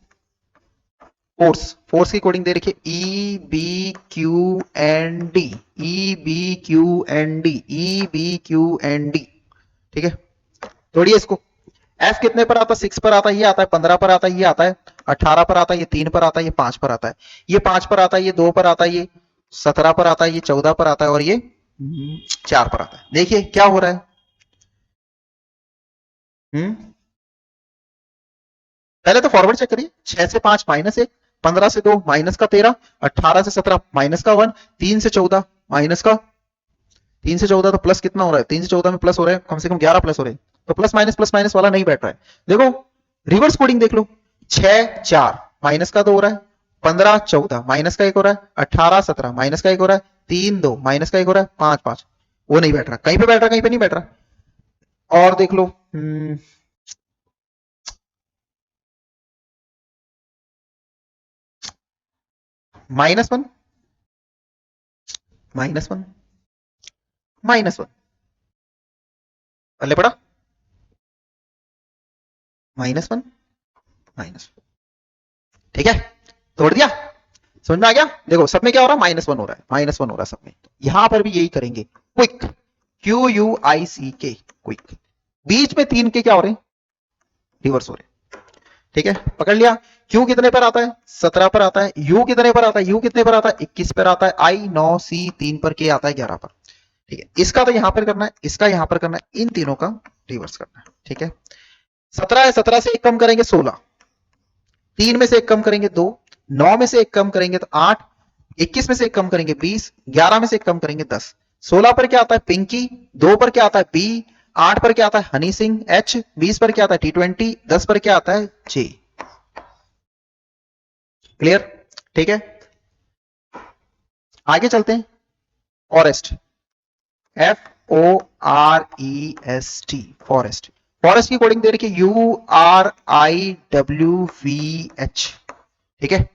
A: फोर्स, फोर्स की कोडिंग दे रखिए, EBQND, EBQND, EBQND, ठीक है। तोड़िए इसको, एफ कितने पर आता है 6 पर आता है, ये आता है 15 पर आता है, ये आता है 18 पर आता है, ये 3 पर आता है, ये 5 पर आता है, ये 5 पर आता है, ये 2 पर आता है, ये 17 पर आता है, ये 14 पर आता है और ये 4 पर आता है। देखिए क्या हो रहा है, पहले तो फॉरवर्ड चेक करिए, 6 से 5 -1, 15 से 2 माइनस का 13, 18 से 17 माइनस का 1, 3 से 14 माइनस का, 3 से 14 तो प्लस कितना हो रहा है, 3 से 14 में प्लस हो रहा है कम से कम 11 प्लस हो रहे हैं, तो प्लस माइनस वाला नहीं बैठ रहा है। देखो रिवर्स कोडिंग देख लो, 6 4 माइनस का 2 हो रहा है, 15 14 माइनस का 1 हो रहा है, 18 17 माइनस का 1 हो रहा है, 3 2 माइनस का 1 हो रहा है, 5 5, वो नहीं बैठ रहा, कहीं पे बैठ रहा, कहीं पे नहीं बैठ रहा। और देख लो -1 -1 -1, पल्ले पड़ा, -1 -1, ठीक है। तोड़ दिया, समझ में आ गया। देखो सब में क्या हो रहा है, -1 हो रहा है, -1 हो रहा है सब में। यहां पर भी यही करेंगे, क्विक, QUICK, क्विक। बीच में 3 के क्या हो रहे हैं, रिवर्स हो रहे हैं, ठीक है। पकड़ लिया। Q कितने पर आता है 17 पर आता है, U कितने पर आता है, U कितने पर आता है 21 पर आता है, I 9 C 3 पर, K आता है 11 पर, ठीक है। इसका तो यहां पर करना है, इसका यहां पर करना है, इन तीनों का रिवर्स करना है, ठीक है। 17 है, 17 से एक कम करेंगे 16, 3 में से एक कम करेंगे 2, 9 में से एक कम करेंगे तो 8, 21 में से एक कम करेंगे 20, 11 में से एक कम करेंगे 10। 16 पर क्या आता है पिंकी, 2 पर क्या आता है बी, 8 पर क्या आता है हनी सिंह एच, 20 पर क्या आता है T20, 10 पर क्या आता है जे। क्लियर? ठीक है, आगे चलते हैं। Forest, FOREST, forest. फॉरेस्ट की कोडिंग दे रखी है URIWVH। ठीक है,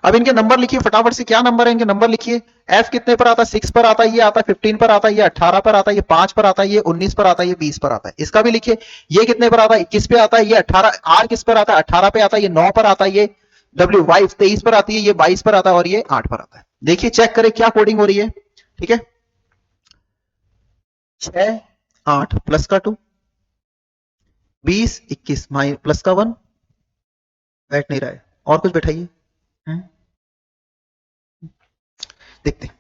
A: अब इनके नंबर लिखिए फटाफट से, क्या नंबर है इनके, नंबर लिखिए। एफ कितने पर आता है 6 पर आता है, ये आता है 15 पर आता है, ये 18 पर आता है, ये 5 पर आता है, ये 19 पर आता है, ये 20 पर आता है। इसका भी लिखिए, ये कितने पर आता है 21 पे आता है, ये 18, आर किस पर आता है 18 पे आता है, ये 9 पर आता है, ये डब्ल्यू वाई 23 पर आती है, ये 22 पर आता है और ये 8 पर आता है। देखिए चेक करें क्या कोडिंग हो रही है। ठीक है, 6 8 प्लस का 2, 20 21 प्लस का 1, बैठ नहीं रहा है, और कुछ बैठाइए। देखते हैं।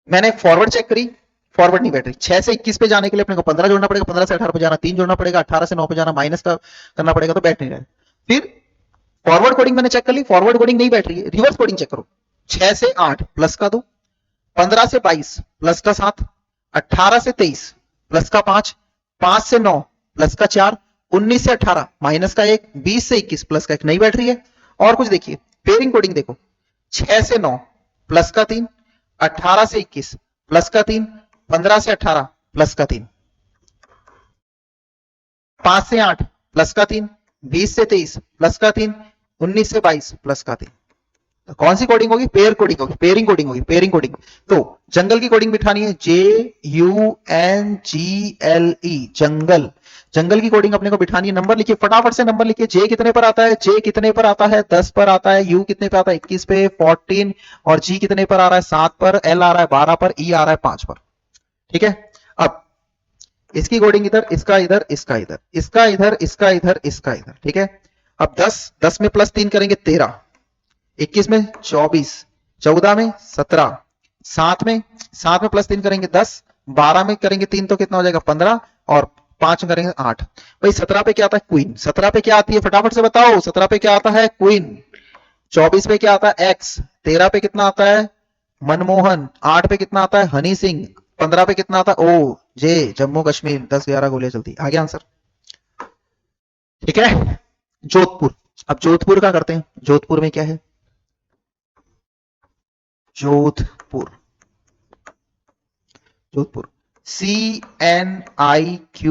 A: मैंने फॉरवर्ड चेक करी, फॉरवर्ड नहीं बैठ रही। 6 से 21 पे जाने के लिए अपने को 15 जोड़ना पड़ेगा, 15 से 18 पे जाना 3 जोड़ना पड़ेगा, 18 से 9 पे जाना माइनस का करना पड़ेगा, तो बैठ नहीं रहा है। फिर फॉरवर्ड कोडिंग मैंने चेक कर ली, फॉरवर्ड कोडिंग नहीं बैठ रही है। रिवर्स कोडिंग चेक करो, 6 से 8 प्लस का 2, 15 से 22 प्लस का 7, 18 से 23 प्लस का 5, 5 से 9 प्लस का 4, 19 से 18 माइनस का 1, 20 से 21 प्लस का 1, नहीं बैठ रही है। और कुछ देखिए, पेयरिंग कोडिंग देखो, 6 से 9 प्लस का 3, 18 से 21 प्लस का 3, 15 से 18 प्लस का 3, 5 से 8 प्लस का 3, 20 से 23 प्लस का 3, 19 से 22 प्लस का 3। तो कौन सी कोडिंग होगी, पेयर कोडिंग होगी, पेयरिंग कोडिंग होगी, पेयरिंग कोडिंग। तो जंगल की कोडिंग बिठानी है JUNGLE, जंगल। जंगल की कोडिंग अपने को बिठानी है। नंबर लिखिए फटाफट से, नंबर लिखिए। जे कितने पर आता है, जे कितने पर आता है 10 पर आता है, यू कितने पे आता है 21 पे 14, और जी कितने पर आ रहा है 7 पर, एल आ रहा है 12 पर, ई आ रहा है 5 पर। ठीक है, अब इसकी कोडिंग इधर, इसका इधर, इसका इधर, इसका इधर, इसका इधर, इसका इधर। ठीक है, अब 10 में प्लस 3 करेंगे 13, 21 में 24, 14 में 17, 7 में प्लस 3 करेंगे 10, 12 में करेंगे 3 तो कितना हो जाएगा 15, और 5 में करेंगे 8। भाई 17 पे क्या आता है क्वीन, 17 पे क्या आती है फटाफट से बताओ, 17 पे क्या आता है क्वीन, 24 पे क्या आता है एक्स, 13 पे कितना आता है मनमोहन, 8 पे कितना आता है हनी सिंह, 15 पे कितना आता है ओ जे जम्मू कश्मीर। 10-11 गोलियां चलती, आगे आंसर। ठीक है, जोधपुर। अब जोधपुर का करते हैं, जोधपुर में क्या है, जोधपुर, जोधपुर CNIQTO।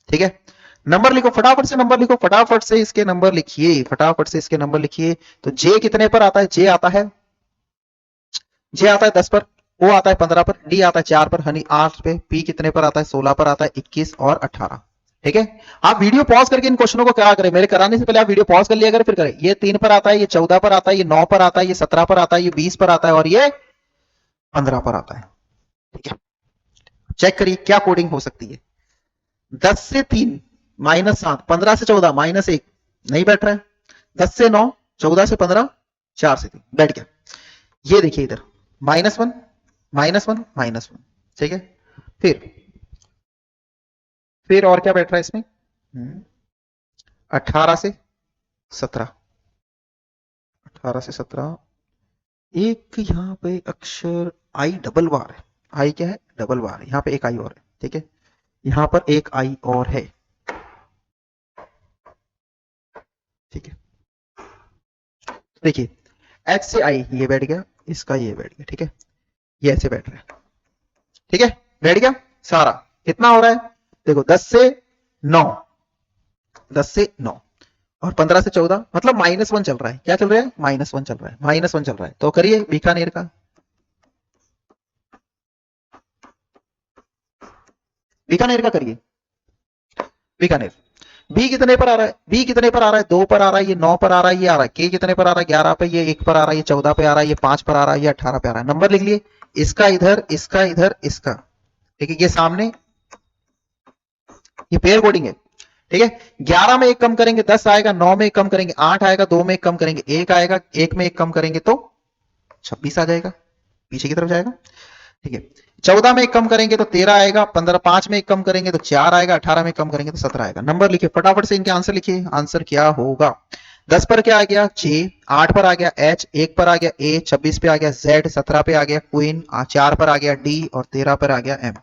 A: ठीक है, नंबर लिखो फटाफट से, नंबर लिखो फटाफट से, इसके नंबर लिखिए फटाफट से, इसके नंबर लिखिए। तो जे कितने पर आता है, जे आता है 10 पर, ओ आता है 15 पर, डी आता है 4 पर, हनी 8 पे, पी कितने पर आता है 16 पर आता है, 21 और 18। ठीक है, आप वीडियो पॉज करके इन क्वेश्चनों को क्या करें, मेरे कराने से पहले आप वीडियो पॉज कर लिया करें, फिर करें। ये 3 पर आता है, ये 14 पर आता है, ये 9 पर आता है, ये 17 पर आता है, ये 20 पर आता है, और ये 15 पर आता है। ठीक है, चेक करिए क्या कोडिंग हो सकती है। 10 से 3 -7, 15 से 14 -1, नहीं बैठ रहा है। 10 से 9, 14 से 15, 4 से 3 बैठ गया। ये देखिए इधर -1 -1 -1। ठीक है, फिर और क्या बैठ रहा है इसमें, 18 से 17, 18 से 17, एक यहां पे अक्षर आई डबल बार है, आई क्या है डबल बार है, यहां पे एक आई और है। ठीक है, यहां पर एक आई और है। ठीक है, देखिए एच से आई ये बैठ गया, इसका ये बैठ गया। ठीक है, ये ऐसे बैठ रहा है। ठीक है, बैठ गया सारा। कितना हो रहा है देखो, 10 से 9, 10 से 9 और 15 से 14, मतलब -1 चल रहा है। क्या चल रहा है, -1 चल रहा है, -1 चल रहा है। तो करिए बीकानेर का, बीकानेर का करिए, बीकानेर। बी कितने पर आ रहा है, बी कितने पर आ रहा है 2 पर आ रहा है, ये 9 पर आ रहा है, ये आ रहा है। के कितने पर आ रहा है 11 पे, ये 1 पर आ रहा है, ये 14 पे आ रहा है, ये 5 पर आ रहा है, ये 18 पे आ रहा है। नंबर लिख लिए, इसका इधर, इसका इधर, इसका। ठीक है, ये सामने, ये पेयर कोडिंग है। ठीक है, 11 में 1 कम करेंगे 10 आएगा, 9 में 1 कम करेंगे 8 आएगा, 2 में 1 कम करेंगे 1 आएगा, 1 में 1 कम करेंगे तो 26 आ जाएगा, पीछे की तरफ जाएगा। ठीक है, 14 में 1 कम करेंगे तो 13 आएगा, 15 5 में 1 कम करेंगे तो 4 आएगा, 18 में 1 कम करेंगे तो 17 आएगा। नंबर लिखिए फटाफट से, इनके आंसर लिखिए, आंसर क्या होगा। 10 पर क्या आ गया J, 8 पर आ गया H, 1 पर आ गया A, 26 पे आ गया Z, 17 पे आ गया क्वीन, 4 पर आ गया D और 13 पर आ गया M।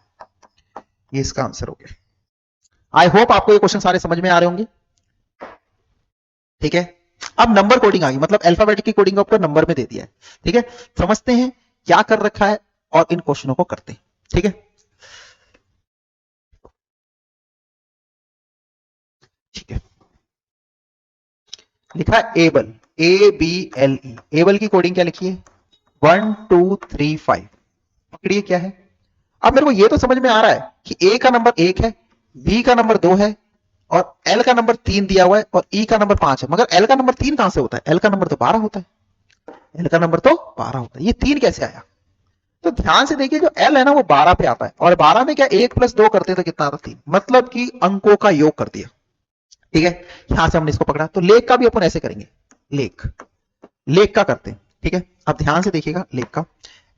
A: ये इसका आंसर हो गया। आई होप आपको ये क्वेश्चन सारे समझ में आ रहे होंगे। ठीक है, अब नंबर कोडिंग आ गई, मतलब अल्फाबेटिक की कोडिंग आपको नंबर में दे दिया है। ठीक है, समझते हैं क्या कर रखा है और इन क्वेश्चनों को करते हैं। ठीक है, ठीक है, लिखा है एबल, ABLE। एबल की कोडिंग क्या लिखी है? 1 2 3 5। पकड़िए क्या है। अब मेरे को ये तो समझ में आ रहा है कि ए का नंबर 1 है, बी का नंबर 2 है और एल का नंबर 3 दिया हुआ है और ई का नंबर 5 है। मगर एल का नंबर 3 कहां से होता है? एल का नंबर तो 12 होता है। एल का नंबर तो 12 होता है, ये 3 कैसे आया? तो ध्यान से देखिए, जो एल है ना वो 12 पे आता है और 12 में क्या 1 प्लस 2 करते तो कितना आता? 3। मतलब कि अंकों का योग कर दिया। ठीक है, यहां से हमने इसको पकड़ा। तो लेख का भी अपन ऐसे करेंगे, लेख, लेख का करते हैं। ठीक है, अब ध्यान से देखिएगा, लेख का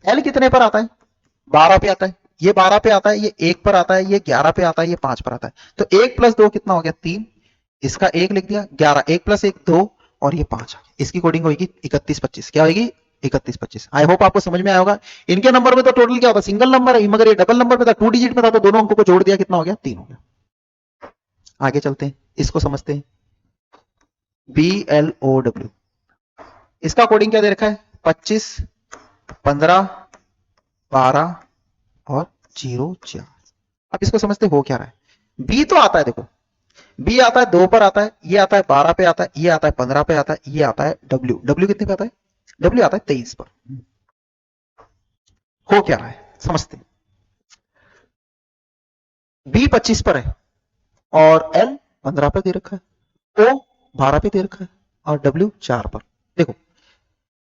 A: एल कितने पर आता है? 12 पे आता है। ये 12 पे आता है, ये 1 पर आता है, ये 11 पे आता है, ये 5 पर आता है। तो 1 प्लस 2 कितना हो गया? 3। इसका 1 लिख दिया, 11, 1 प्लस 1 2 और ये 5 आ गया। इसकी कोडिंग होगी 31 25। क्या होगी? 31 25। आई होप आपको समझ में आया होगा। इनके नंबर में तो टोटल क्या होता? सिंगल नंबर है, मगर ये डबल नंबर में था, 2 डिजिट में था, तो दोनों अंकों को जोड़ दिया, कितना हो गया? 3 हो गया। आगे चलते हैं, इसको समझते हैं। BLOW, इसका कोडिंग क्या दे रखा है? 25 15 12 और 0 4। अब इसको समझते हो क्या रहा है। बी तो आता है, देखो बी आता है 2 पर आता है, ये आता है 12 पे आता है, ये आता है 15 पे आता है, ये आता है डब्ल्यू। डब्ल्यू कितने पे आता है? डब्ल्यू आता है 23 पर। हो क्या रहा है समझते हैं। बी 25 पर है और एल 15 पे दे रखा है, ओ 12 पे दे रखा है और डब्ल्यू 4 पर। देखो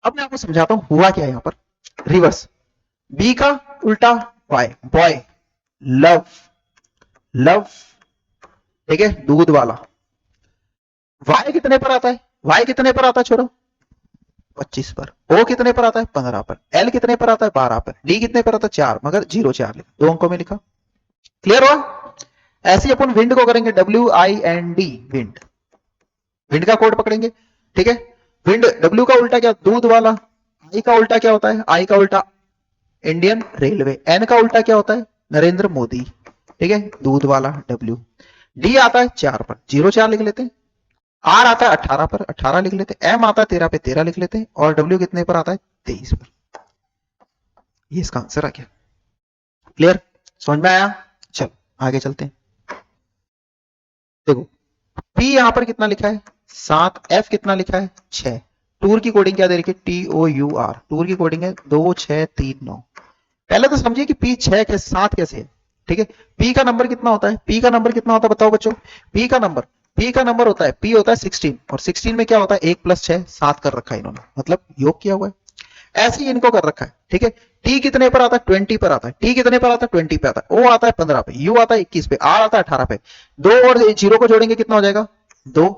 A: अब मैं आपको समझाता हूं हुआ क्या है यहां पर। रिवर्स, बी का उल्टा वाई, बॉय, लव, लव, ठीक है, दूध वाला। वाई कितने पर आता है? वाई कितने पर आता है छोरो? 25 पर। ओ कितने पर आता है? 15 पर। एल कितने पर आता है? 12 पर। डी कितने पर आता है? 4, मगर 0 4 लिखा, 2 अंकों में लिखा। क्लियर हुआ? ऐसे ही अपन विंड को करेंगे, WIND, विंड। विंड का कोड पकड़ेंगे। ठीक है, विंड, डब्ल्यू का उल्टा क्या? दूध वाला। आई का उल्टा क्या होता है? आई का उल्टा इंडियन रेलवे। एन का उल्टा क्या होता है? नरेंद्र मोदी। ठीक है, दूध वाला डब्ल्यू। डी आता है 4 पर, 0 4 लिख लेते हैं। आर आता है 18 पर, 18 लिख लेते हैं। एम आता है 13 पे, 13 लिख लेते हैं। और डब्ल्यू कितने पर आता है? 23 पर। ये इसका आंसर आ गया। क्लियर? समझ में आया? चलो आगे चलते हैं। देखो पी यहां पर कितना लिखा है? 7। एफ कितना लिखा है? 6। टूर की कोडिंग क्या दे रखी है? TOUR। टूर की कोडिंग है 2 6 3 9। पहले तो समझिए कि पी 6 के 7 कैसे है। ठीक है, पी का नंबर कितना होता है? पी का नंबर कितना होता है बताओ बच्चों? पी का नंबर होता है, पी होता है 16 और 16 में क्या होता है? 1 प्लस 6 7 कर रखा है इन्होंने, मतलब योग किया हुआ है। ऐसे ही इनको कर रखा है। ठीक है, टी कितने पर आता है? 20 पर आता है। टी कितने पर आता है? 20 पे आता है। ओ आता है 15 पे, यू आता है 21 पे, आर आता है 18 पे। 2 और 0 को जोड़ेंगे कितना हो जाएगा? 2।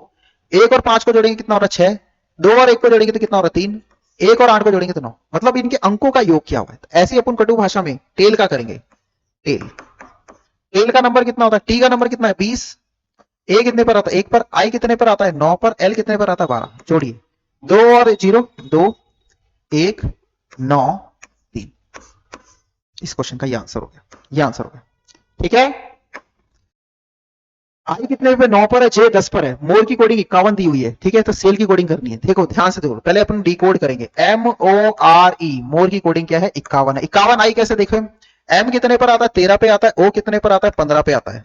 A: 1 और 5 को जोड़ेंगे कितना हो रहा है? 6। 2 और 1 को जोड़ेंगे तो कितना हो रहा है? 3। 1 और 8 को जोड़ेंगे तो 9। मतलब इनके अंकों का योग किया हुआ है। ऐसे ही अपन कटु भाषा में टेल का करेंगे। टेल, टेल का नंबर कितना होता है? टी का नंबर कितना है? 20। ए कितने पर आता है? 1 पर। आई कितने पर आता है? 9 पर। एल कितने पर आता है? 12। जोड़िए, 2 और 0 2 1 9 3। इस क्वेश्चन का ये आंसर हो गया, ये आंसर हो गया। ठीक है, आई कितने पे? 9 पर है। जे 10 पर है। मोर की कोडिंग 51 दी हुई है। ठीक है, तो सेल की कोडिंग करनी है। देखो ध्यान से देखो, पहले अपन डिकोड करेंगे। MORE, मोर की कोडिंग क्या है? 51 है। 51 आई कैसे देखें? एम कितने पर आता है? 13 पे आता है। ओ कितने पर आता है? 15 पे आता है।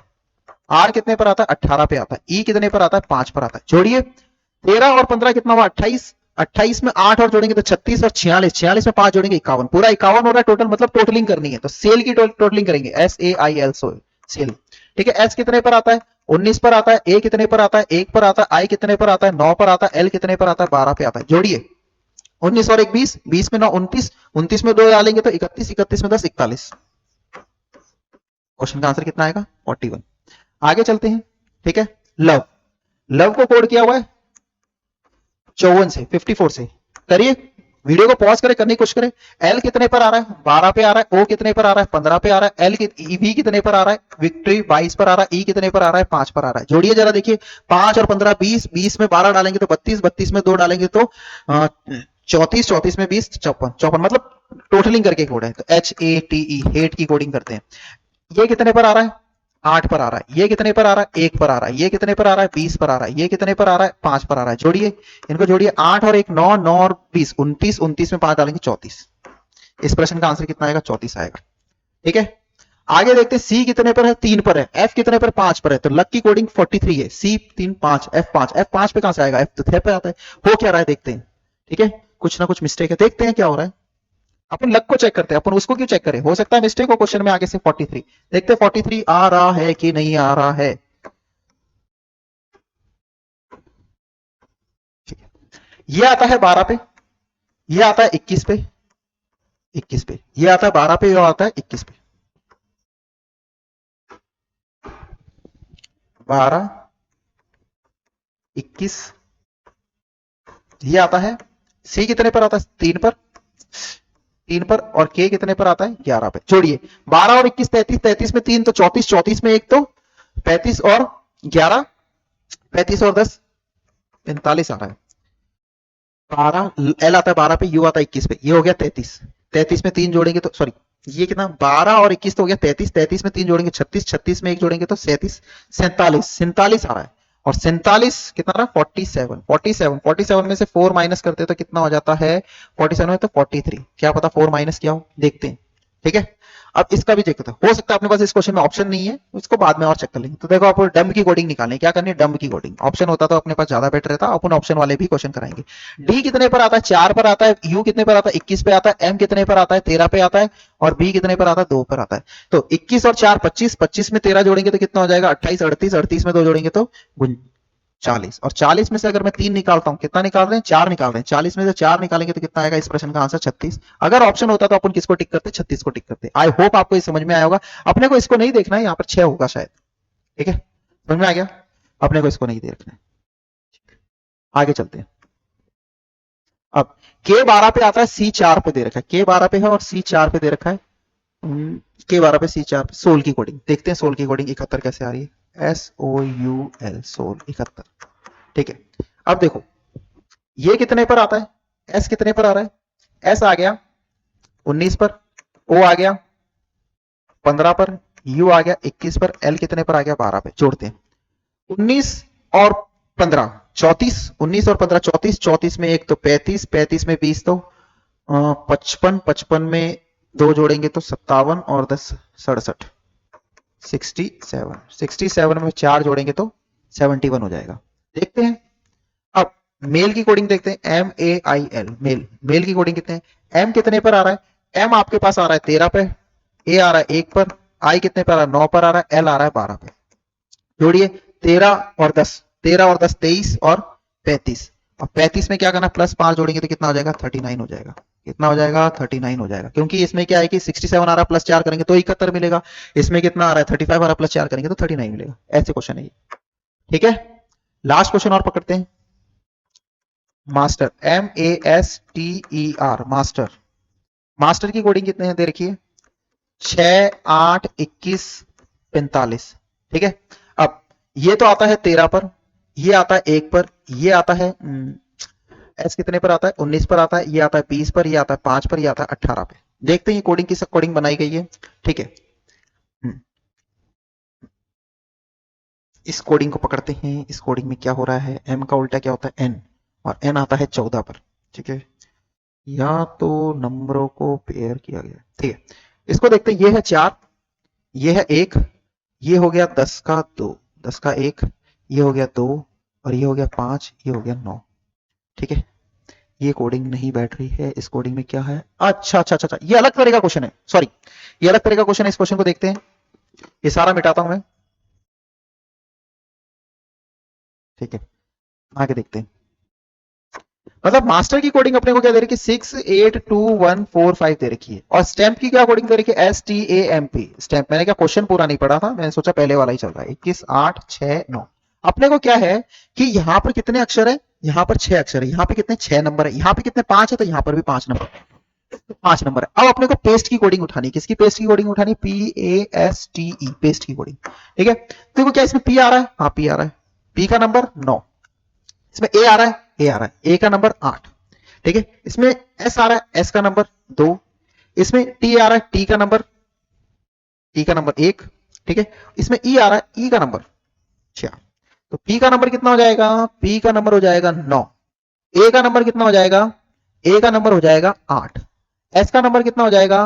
A: आर कितने पर आता है? 18 पे आता है। ई कितने पर आता है? 5 पर आता है। जोड़िए, 13 और 15 कितना हुआ? 28। 28 में 8 और जोड़ेंगे तो 36 और 46। 46 में 5 जोड़ेंगे 51। पूरा 51 हो रहा है टोटल, मतलब टोटलिंग करनी है। तो सेल की टोटलिंग करेंगे, SAIL, सेल। ठीक है, एस कितने पर आता है? 19 पर आता है। ए कितने पर आता है? 1 पर आता है। आई कितने पर आता है? 9 पर आता है। एल कितने पर आता है? 12 पे आता है। जोड़िए, 19 और 1 20, 20 में 9 29, 29 में 2 डालेंगे तो 31, 31 में 10 41। क्वेश्चन का आंसर कितना आएगा? 41। आगे चलते हैं। ठीक है, लव, लव को कोड किया हुआ है 54 से, 54 से। करिए, वीडियो को पॉज करे, करने की कोशिश करे। एल कितने पर आ रहा है? 12 पे आ रहा है। ओ कितने पर आ रहा है? 15 पे आ रहा है। एल वी कितने पर आ रहा है? विक्ट्री 22 पर आ रहा है। ई कितने पर आ रहा है? 5 पर आ रहा है। जोड़िए जरा, देखिए 5 और 15 20, 20 में 12 डालेंगे तो 32, 32 में 2 डालेंगे तो 34, 34 में 20 54, 54 मतलब टोटलिंग करके कोड है। तो HATE हेट की कोडिंग करते हैं। ये कितने पर आ रहा है? 8 पर आ रहा है। ये कितने पर आ रहा है? 1 पर आ रहा है। ये कितने पर आ रहा है? 20 पर आ रहा है। ये कितने पर आ रहा है? 5 पर आ रहा है। जोड़िए, इनको जोड़िए। 8 और 1 9, 9 और 20 29, 29 में 5 डालेंगे 34। इस प्रश्न का आंसर कितना आएगा? 34 आएगा। ठीक है, आगे देखते हैं। सी कितने पर है? 3 पर है। एफ कितने पर? 5 पर है। तो लक की कोडिंग 43 है। सी 3 5, एफ 5। एफ 5 पे कहां से आएगा? एफ तो 6 पे आता है। हो क्या रहा है देखते हैं। ठीक है, कुछ ना कुछ मिस्टेक है, देखते हैं क्या हो रहा है। अपन लक को चेक करते हैं, अपन उसको क्यों चेक करें? हो सकता है मिस्टेक हो क्वेश्चन में आगे से। 43 देखते हैं, 43 आ रहा है कि नहीं आ रहा है। ठीक है, ये आता है 12 पे, ये आता है 21 पे, 21 पे, ये आता है 12 पे, ये आता है 21 पे। 12 21 ये आता है। सी कितने पर आता है? 3 पर, 3 पर। और के कितने पर आता है? 11 पे। जोड़िए, 12 और 21 33, 33 में 3 तो 34, 34 में 1 तो 35 और 11 35 और 10 45 आ रहा है। 12 एल आता है 12 पे, यू आता है 21 पे, ये हो गया 33। 33 में 3 जोड़ेंगे तो सॉरी, ये कितना? 12 और 21 तो हो गया 33। 33 में 3 जोड़ेंगे 36, 36 में 1 जोड़ेंगे तो 37, 47 47 आ रहा है। और 47 कितना रहा? 47 47 47 में से 4 माइनस करते तो कितना हो जाता है? 47 में तो 43। क्या पता 4 माइनस क्या हो, देखते हैं। ठीक है, अब इसका भी चेक करते हैं। हो सकता है अपने पास इस क्वेश्चन में ऑप्शन नहीं है, इसको बाद में और चेक कर लेंगे। तो देखो, आपको डम की कोडिंग निकालनी है। क्या करनी है? डम की कोडिंग। ऑप्शन होता तो अपने पास ज्यादा बेटर रहता, अपन ऑप्शन वाले भी क्वेश्चन कराएंगे। डी कितने पर आता है? 4 पर आता है। यू कितने पर आता है? 21 पे आता है। एम कितने पर आता है? 13 पे आता है। और बी कितने पर आता है? 2 पर आता है। तो 21 और 4 25, 25 में 13 जोड़ेंगे तो कितना हो जाएगा? 28 38, 38 में 2 जोड़ेंगे तो 40। और 40 में से अगर मैं 3 निकालता हूं, कितना निकाल रहे हैं? 4 निकाल रहे हैं। 40 में से 4 निकालेंगे तो कितना आएगा? इस प्रश्न का आंसर 36। अगर ऑप्शन होता तो अपन किसको टिक करते? 36 को टिक करते। आई होप आपको ये समझ में आया होगा। अपने को इसको नहीं देखना है, यहां पर 6 होगा शायद। ठीक है, समझ में आ गया? अपने को इसको नहीं देखना है। आगे चलते हैं। अब के 12 पे आता है, सी 4 पे दे रखा है। के 12 पे है और सी 4 पे दे रखा है। के 12 पे सी 4 पे। सोल की कोडिंग देखते हैं। सोल की कोडिंग 71 कैसे आ रही है? SOUL soul 71। ठीक है, अब देखो, ये कितने पर आता है? एस कितने पर आ रहा है? एस आ गया 19 पर, ओ आ गया 15 पर, यू आ गया 21 पर, एल कितने पर आ गया? 12 पे। जोड़ते हैं, 19 और 15 34, 19 और 15 34, 34 में 1 तो 35, 35 में 20 तो 55, 55 में 2 जोड़ेंगे तो 57 और 10 67, 67, 67 में 4 जोड़ेंगे तो 71 हो जाएगा। देखते हैं। अब मेल की कोडिंग देखते हैं। MAIL मेल, मेल की कोडिंग कितने हैं? एम कितने पर आ रहा है? एम आपके पास आ रहा है 13 पे, ए आ रहा है 1 पर, आई कितने पर आ रहा है? 9 पर आ रहा है, एल आ रहा है 12 पे। जोड़िए, 13 और 10, 13 और 10 23 और 35। और 35 में क्या करना? प्लस 5 जोड़ेंगे तो कितना हो जाएगा? 39 हो जाएगा। कितना हो जाएगा? 39 हो जाएगा। क्योंकि इसमें क्या है कि 67 आ रहा है, प्लस 4 करेंगे तो 71 मिलेगा। इसमें कितना आ रहा है? 35 आ रहा है, प्लस 4 करेंगे तो 39 मिलेगा। ऐसे क्वेश्चन है ये। ठीक है, लास्ट क्वेश्चन और पकड़ते हैं। Master, MASTER master. मास्टर की कोडिंग कितने हैं दे रखी है? 6 8 21 45। ठीक है, अब ये तो आता है 13 पर, ये आता है 1 पर, ये आता है एस कितने पर आता है? 19 पर आता है, ये आता है 20 पर, ये आता है 5 पर, ये आता है 18 पे। देखते हैं ये कोडिंग किस कोडिंग बनाई गई है। ठीक है, इस कोडिंग को पकड़ते हैं। इस कोडिंग में क्या हो रहा है? एम का उल्टा क्या होता है? एन, और एन आता है 14 पर। ठीक है, या तो नंबरों को पेयर किया गया। ठीक है, इसको देखते हैं। ये है 4, ये है 1, ये हो गया 10 का 2, 10 का 1, ये हो गया 2, और ये हो गया 5, ये हो गया 9। ठीक है, ये कोडिंग नहीं बैठ रही है। इस कोडिंग में क्या है? अच्छा अच्छा अच्छा, ये अलग तरह का क्वेश्चन है। सॉरी, ये अलग तरह का क्वेश्चन है। इस क्वेश्चन को देखते हैं। ये सारा मिटाता हूं मैं। ठीक है, आगे देखते हैं। मतलब मास्टर की कोडिंग अपने को क्या दे रखी है? 6 8 2 1 4 5 दे रखी है। और स्टैंप की क्या कोडिंग दे रखी है? STAMP stamp. मैंने क्या क्वेश्चन पूरा नहीं पढ़ा था, मैंने सोचा पहले वाला ही चल रहा है। 21 8 6 9। अपने को क्या है कि यहां पर कितने अक्षर है, यहां पर 6 अक्षर है, यहां पे कितने 6 नंबर है, यहां पे कितने 5 है, तो यहां पर भी 5 नंबर, 5 नंबर है। अब अपने को पेस्ट की कोडिंग उठानी है, किसकी पेस्ट की कोडिंग उठानी, PASTE, पेस्ट की कोडिंग। ठीक है, देखो क्या इसमें P आ रहा है, हाँ P आ रहा है, P का नंबर 9, इसमें A आ रहा है, A आ रहा है, A का नंबर 8। ठीक है, इसमें S आ रहा है, S का नंबर 2, इसमें T आ रहा है, T का नंबर 1। ठीक है, इसमें E आ रहा है, E का नंबर 4। तो P का नंबर कितना हो जाएगा, P का नंबर हो जाएगा 9, A का नंबर कितना हो जाएगा, A का नंबर हो जाएगा 8, S का नंबर कितना हो जाएगा,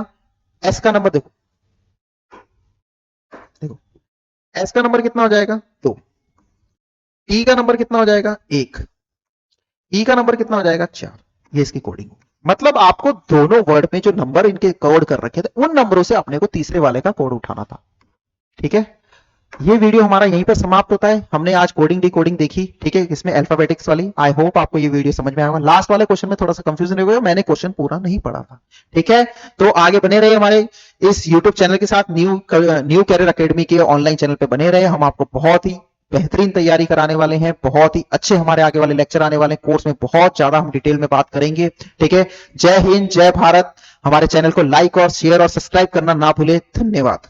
A: S का नंबर देखो, देखो S का नंबर कितना हो जाएगा 2, T का नंबर कितना हो जाएगा 1, E का नंबर कितना हो जाएगा 4। ये इसकी कोडिंग होगी। मतलब आपको दोनों वर्ड में जो नंबर इनके कोड कर रखे थे उन नंबरों से अपने को तीसरे वाले का कोड उठाना था। ठीक है, ये वीडियो हमारा यहीं पर समाप्त होता है। हमने आज कोडिंग डी कोडिंग देखी, ठीक है, इसमें अल्फाबेटिक्स वाली। आई होप आपको ये वीडियो समझ में आएगा। लास्ट वाले क्वेश्चन में थोड़ा सा कंफ्यूजन हो गया, मैंने क्वेश्चन पूरा नहीं पढ़ा था। ठीक है, तो आगे बने रहिए हमारे इस यूट्यूब चैनल के साथ, न्यू कैरियर अकेडमी के ऑनलाइन चैनल पे बने रहे। हम आपको बहुत ही बेहतरीन तैयारी कराने वाले हैं, बहुत ही अच्छे हमारे आगे वाले लेक्चर आने वाले हैं, कोर्स में बहुत ज्यादा हम डिटेल में बात करेंगे। ठीक है, जय हिंद, जय भारत। हमारे चैनल को लाइक और शेयर और सब्सक्राइब करना ना भूले। धन्यवाद।